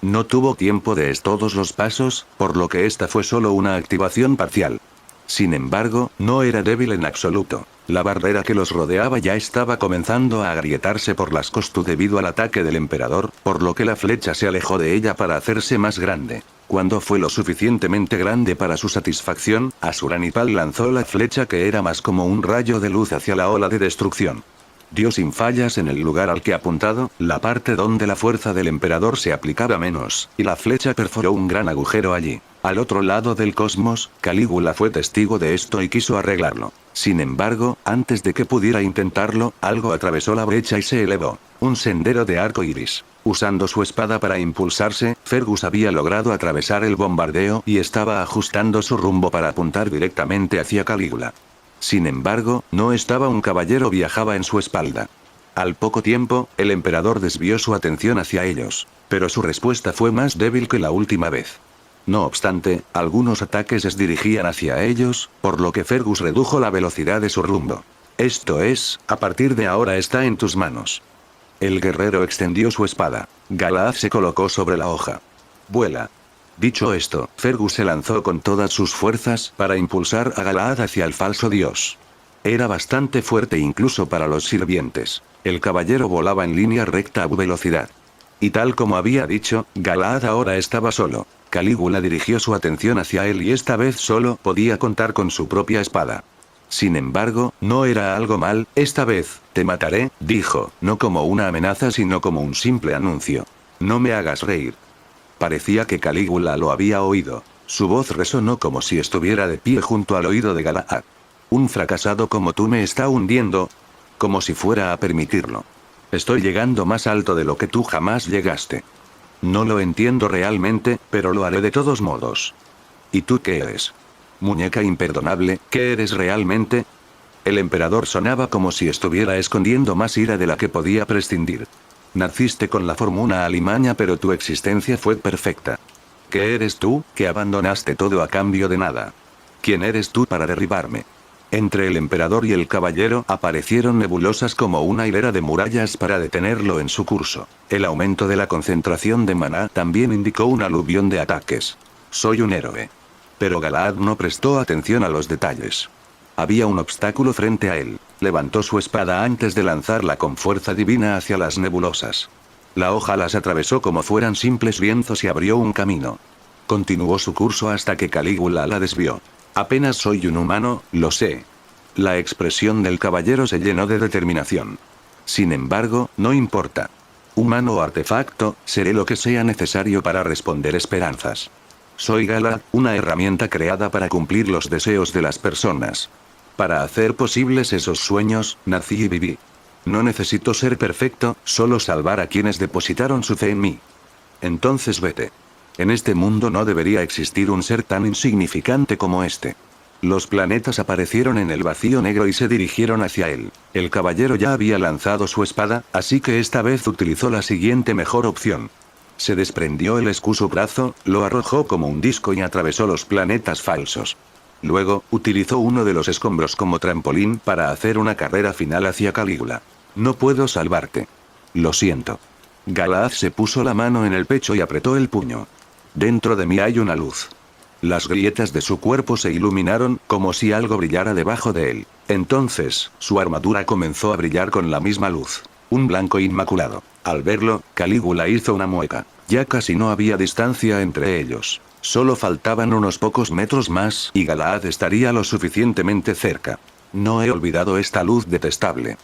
No tuvo tiempo de todos los pasos, por lo que esta fue solo una activación parcial. Sin embargo, no era débil en absoluto. La barrera que los rodeaba ya estaba comenzando a agrietarse por las costas debido al ataque del emperador, por lo que la flecha se alejó de ella para hacerse más grande. Cuando fue lo suficientemente grande para su satisfacción, Ashurbanipal lanzó la flecha que era más como un rayo de luz hacia la ola de destrucción. Dio sin fallas en el lugar al que apuntado, la parte donde la fuerza del emperador se aplicaba menos, y la flecha perforó un gran agujero allí. Al otro lado del cosmos, Calígula fue testigo de esto y quiso arreglarlo. Sin embargo, antes de que pudiera intentarlo, algo atravesó la brecha y se elevó. Un sendero de arco iris. Usando su espada para impulsarse, Fergus había logrado atravesar el bombardeo y estaba ajustando su rumbo para apuntar directamente hacia Calígula. Sin embargo, no estaba un caballero, viajaba en su espalda. Al poco tiempo, el emperador desvió su atención hacia ellos, pero su respuesta fue más débil que la última vez. No obstante, algunos ataques se dirigían hacia ellos, por lo que Fergus redujo la velocidad de su rumbo. Esto es, a partir de ahora está en tus manos. El guerrero extendió su espada. Galaad se colocó sobre la hoja. Vuela. Dicho esto, Fergus se lanzó con todas sus fuerzas para impulsar a Galaad hacia el falso dios. Era bastante fuerte incluso para los sirvientes. El caballero volaba en línea recta a velocidad. Y tal como había dicho, Galaad ahora estaba solo. Calígula dirigió su atención hacia él y esta vez solo podía contar con su propia espada. Sin embargo, no era algo mal, esta vez, te mataré, dijo, no como una amenaza sino como un simple anuncio. No me hagas reír. Parecía que Calígula lo había oído. Su voz resonó como si estuviera de pie junto al oído de Galaad. Un fracasado como tú me está hundiendo. Como si fuera a permitirlo. Estoy llegando más alto de lo que tú jamás llegaste. No lo entiendo realmente, pero lo haré de todos modos. ¿Y tú qué eres? Muñeca imperdonable, ¿qué eres realmente? El emperador sonaba como si estuviera escondiendo más ira de la que podía prescindir. Naciste con la fortuna alimaña pero tu existencia fue perfecta. ¿Qué eres tú, que abandonaste todo a cambio de nada? ¿Quién eres tú para derribarme? Entre el emperador y el caballero aparecieron nebulosas como una hilera de murallas para detenerlo en su curso. El aumento de la concentración de maná también indicó un aluvión de ataques. Soy un héroe. Pero Galaad no prestó atención a los detalles. Había un obstáculo frente a él. Levantó su espada antes de lanzarla con fuerza divina hacia las nebulosas. La hoja las atravesó como fueran simples lienzos y abrió un camino. Continuó su curso hasta que Calígula la desvió. Apenas soy un humano, lo sé. La expresión del caballero se llenó de determinación. Sin embargo, no importa. Humano o artefacto, seré lo que sea necesario para responder esperanzas. Soy Galaad, una herramienta creada para cumplir los deseos de las personas. Para hacer posibles esos sueños, nací y viví. No necesito ser perfecto, solo salvar a quienes depositaron su fe en mí. Entonces vete. En este mundo no debería existir un ser tan insignificante como este. Los planetas aparecieron en el vacío negro y se dirigieron hacia él. El caballero ya había lanzado su espada, así que esta vez utilizó la siguiente mejor opción. Se desprendió el escuso brazo, lo arrojó como un disco y atravesó los planetas falsos. Luego, utilizó uno de los escombros como trampolín para hacer una carrera final hacia Calígula. No puedo salvarte. Lo siento. Galaad se puso la mano en el pecho y apretó el puño. Dentro de mí hay una luz. Las grietas de su cuerpo se iluminaron, como si algo brillara debajo de él. Entonces, su armadura comenzó a brillar con la misma luz. Un blanco inmaculado. Al verlo, Calígula hizo una mueca. Ya casi no había distancia entre ellos. Solo faltaban unos pocos metros más y Galaad estaría lo suficientemente cerca. No he olvidado esta luz detestable.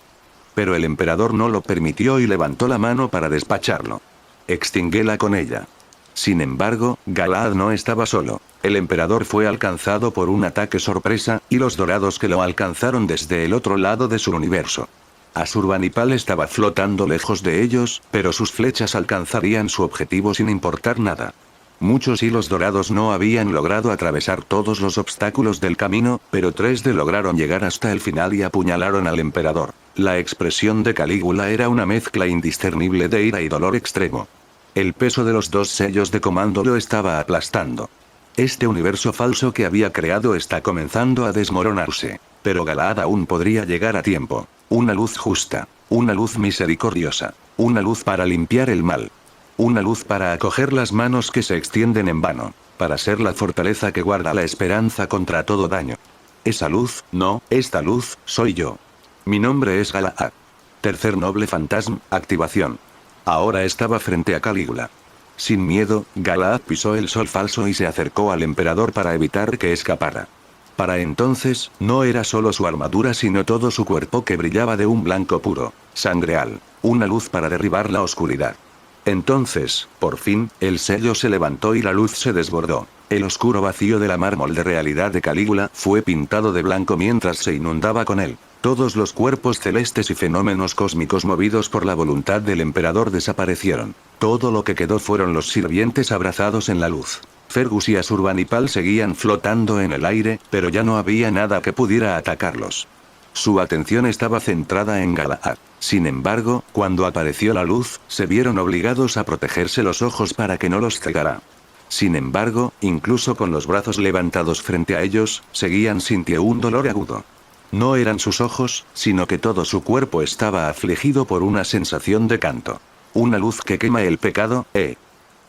Pero el emperador no lo permitió y levantó la mano para despacharlo. Extinguéla con ella. Sin embargo, Galaad no estaba solo. El emperador fue alcanzado por un ataque sorpresa, y los dorados que lo alcanzaron desde el otro lado de su universo. Ashurbanipal estaba flotando lejos de ellos, pero sus flechas alcanzarían su objetivo sin importar nada. Muchos hilos dorados no habían logrado atravesar todos los obstáculos del camino, pero 3 lograron llegar hasta el final y apuñalaron al emperador. La expresión de Calígula era una mezcla indiscernible de ira y dolor extremo. El peso de los 2 sellos de comando lo estaba aplastando. Este universo falso que había creado está comenzando a desmoronarse. Pero Galaad aún podría llegar a tiempo. Una luz justa. Una luz misericordiosa. Una luz para limpiar el mal. Una luz para acoger las manos que se extienden en vano. Para ser la fortaleza que guarda la esperanza contra todo daño. Esa luz, no, esta luz, soy yo. Mi nombre es Galahad. Tercer noble fantasma, activación. Ahora estaba frente a Calígula. Sin miedo, Galahad pisó el sol falso y se acercó al emperador para evitar que escapara. Para entonces, no era solo su armadura sino todo su cuerpo que brillaba de un blanco puro, sangreal, una luz para derribar la oscuridad. Entonces, por fin, el sello se levantó y la luz se desbordó. El oscuro vacío de la mármol de realidad de Calígula fue pintado de blanco mientras se inundaba con él. Todos los cuerpos celestes y fenómenos cósmicos movidos por la voluntad del emperador desaparecieron. Todo lo que quedó fueron los sirvientes abrazados en la luz. Fergus y Asurbanipal seguían flotando en el aire, pero ya no había nada que pudiera atacarlos. Su atención estaba centrada en Galahad. Sin embargo, cuando apareció la luz, se vieron obligados a protegerse los ojos para que no los cegara. Sin embargo, incluso con los brazos levantados frente a ellos, seguían sintiendo un dolor agudo. No eran sus ojos, sino que todo su cuerpo estaba afligido por una sensación de canto. Una luz que quema el pecado,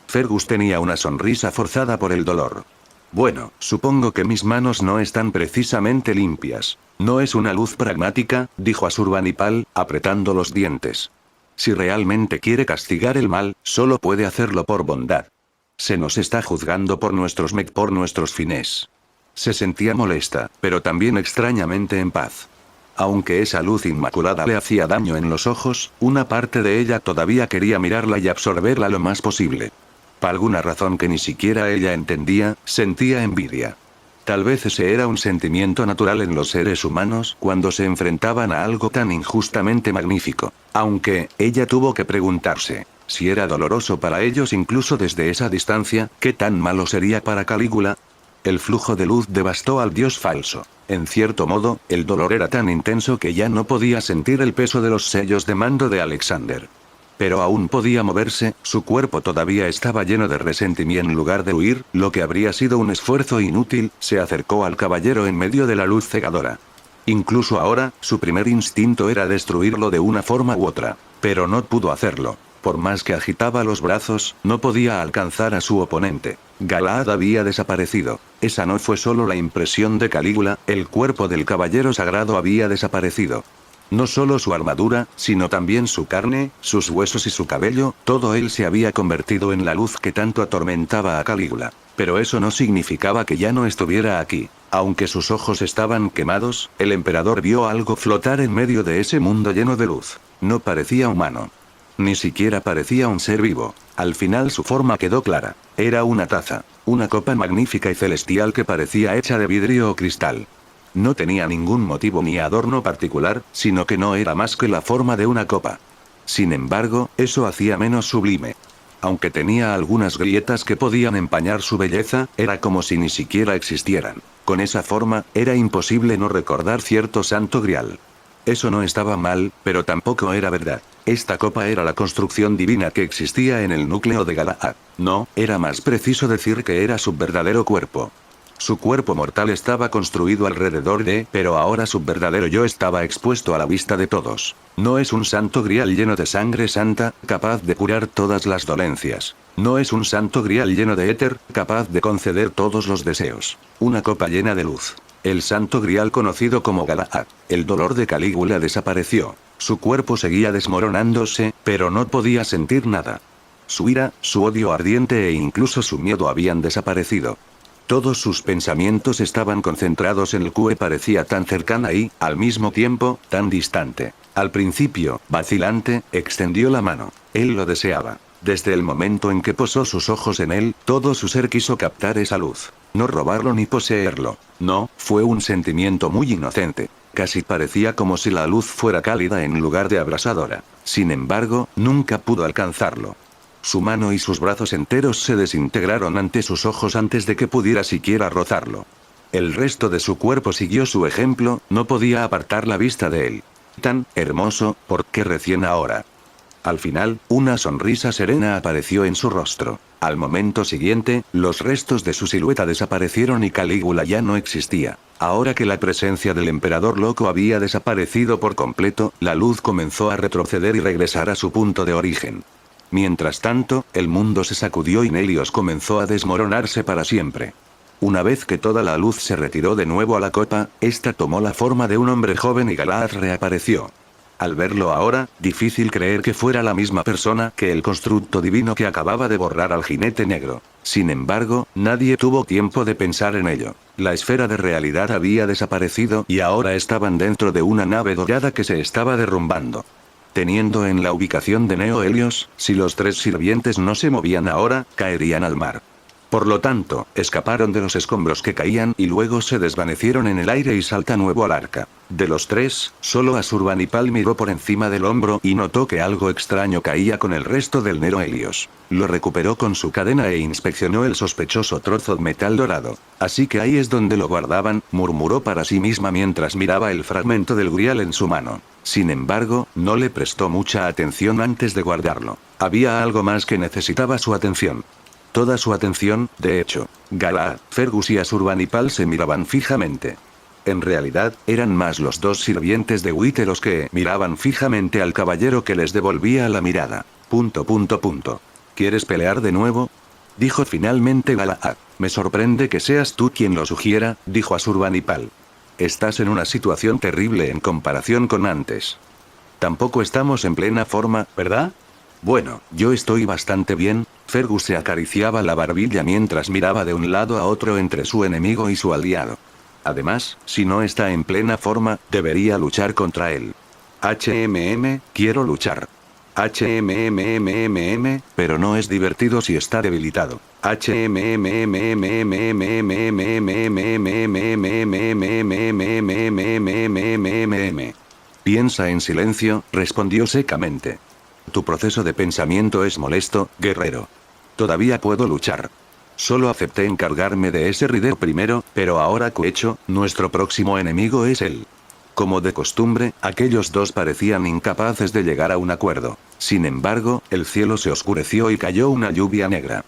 Fergus tenía una sonrisa forzada por el dolor. Bueno, supongo que mis manos no están precisamente limpias. No es una luz pragmática, dijo Asurbanipal, apretando los dientes. Si realmente quiere castigar el mal, solo puede hacerlo por bondad. Se nos está juzgando por nuestros fines. Se sentía molesta, pero también extrañamente en paz. Aunque esa luz inmaculada le hacía daño en los ojos, una parte de ella todavía quería mirarla y absorberla lo más posible. Por alguna razón que ni siquiera ella entendía, sentía envidia. Tal vez ese era un sentimiento natural en los seres humanos cuando se enfrentaban a algo tan injustamente magnífico. Aunque, ella tuvo que preguntarse, si era doloroso para ellos incluso desde esa distancia, ¿qué tan malo sería para Calígula? El flujo de luz devastó al dios falso. En cierto modo, el dolor era tan intenso que ya no podía sentir el peso de los sellos de mando de Alexander. Pero aún podía moverse, su cuerpo todavía estaba lleno de resentimiento. En lugar de huir, lo que habría sido un esfuerzo inútil, se acercó al caballero en medio de la luz cegadora. Incluso ahora, su primer instinto era destruirlo de una forma u otra. Pero no pudo hacerlo. Por más que agitaba los brazos, no podía alcanzar a su oponente. Galahad había desaparecido. Esa no fue solo la impresión de Calígula, el cuerpo del caballero sagrado había desaparecido. No solo su armadura, sino también su carne, sus huesos y su cabello, todo él se había convertido en la luz que tanto atormentaba a Calígula. Pero eso no significaba que ya no estuviera aquí. Aunque sus ojos estaban quemados, el emperador vio algo flotar en medio de ese mundo lleno de luz. No parecía humano. Ni siquiera parecía un ser vivo. Al final su forma quedó clara. Era una taza. Una copa magnífica y celestial que parecía hecha de vidrio o cristal. No tenía ningún motivo ni adorno particular, sino que no era más que la forma de una copa. Sin embargo, eso hacía menos sublime. Aunque tenía algunas grietas que podían empañar su belleza, era como si ni siquiera existieran. Con esa forma, era imposible no recordar cierto santo grial. Eso no estaba mal, pero tampoco era verdad. Esta copa era la construcción divina que existía en el núcleo de Galahad. No, era más preciso decir que era su verdadero cuerpo. Su cuerpo mortal estaba construido alrededor de, pero ahora su verdadero yo estaba expuesto a la vista de todos. No es un santo grial lleno de sangre santa, capaz de curar todas las dolencias. No es un santo grial lleno de éter, capaz de conceder todos los deseos. Una copa llena de luz. El santo grial conocido como Galahad. El dolor de Calígula desapareció. Su cuerpo seguía desmoronándose, pero no podía sentir nada. Su ira, su odio ardiente e incluso su miedo habían desaparecido. Todos sus pensamientos estaban concentrados en el que parecía tan cercana y, al mismo tiempo, tan distante. Al principio, vacilante, extendió la mano. Él lo deseaba. Desde el momento en que posó sus ojos en él, todo su ser quiso captar esa luz. No robarlo ni poseerlo. No, fue un sentimiento muy inocente. Casi parecía como si la luz fuera cálida en lugar de abrasadora. Sin embargo, nunca pudo alcanzarlo. Su mano y sus brazos enteros se desintegraron ante sus ojos antes de que pudiera siquiera rozarlo. El resto de su cuerpo siguió su ejemplo, no podía apartar la vista de él. Tan hermoso, ¿por qué recién ahora? Al final, una sonrisa serena apareció en su rostro. Al momento siguiente, los restos de su silueta desaparecieron y Calígula ya no existía. Ahora que la presencia del emperador loco había desaparecido por completo, la luz comenzó a retroceder y regresar a su punto de origen. Mientras tanto, el mundo se sacudió y Nelios comenzó a desmoronarse para siempre. Una vez que toda la luz se retiró de nuevo a la copa, esta tomó la forma de un hombre joven y Galahad reapareció. Al verlo ahora, difícil creer que fuera la misma persona que el constructo divino que acababa de borrar al jinete negro. Sin embargo, nadie tuvo tiempo de pensar en ello. La esfera de realidad había desaparecido y ahora estaban dentro de una nave dorada que se estaba derrumbando. Teniendo en la ubicación de Neo Helios, si los 3 sirvientes no se movían ahora, caerían al mar. Por lo tanto, escaparon de los escombros que caían y luego se desvanecieron en el aire y salta nuevo al arca. De los 3, solo Asurbanipal miró por encima del hombro y notó que algo extraño caía con el resto del Neo Helios. Lo recuperó con su cadena e inspeccionó el sospechoso trozo de metal dorado. Así que ahí es donde lo guardaban, murmuró para sí misma mientras miraba el fragmento del grial en su mano. Sin embargo, no le prestó mucha atención antes de guardarlo. Había algo más que necesitaba su atención. Toda su atención, de hecho. Galahad, Fergus y Asurbanipal se miraban fijamente. En realidad, eran más los 2 sirvientes de Wite los que miraban fijamente al caballero que les devolvía la mirada. ¿Quieres pelear de nuevo? Dijo finalmente Galahad. Me sorprende que seas tú quien lo sugiera, dijo Asurbanipal. Estás en una situación terrible en comparación con antes. Tampoco estamos en plena forma, ¿verdad? Bueno, yo estoy bastante bien. Fergus se acariciaba la barbilla mientras miraba de un lado a otro entre su enemigo y su aliado. Además, si no está en plena forma, debería luchar contra él. Quiero luchar. Pero no es divertido si está debilitado. Piensa en silencio, respondió secamente. Tu proceso de pensamiento es molesto, guerrero. Todavía puedo luchar. Solo acepté encargarme de ese Rider primero, pero ahora Kuecho, nuestro próximo enemigo es él. Como de costumbre, aquellos 2 parecían incapaces de llegar a un acuerdo. Sin embargo, el cielo se oscureció y cayó una lluvia negra.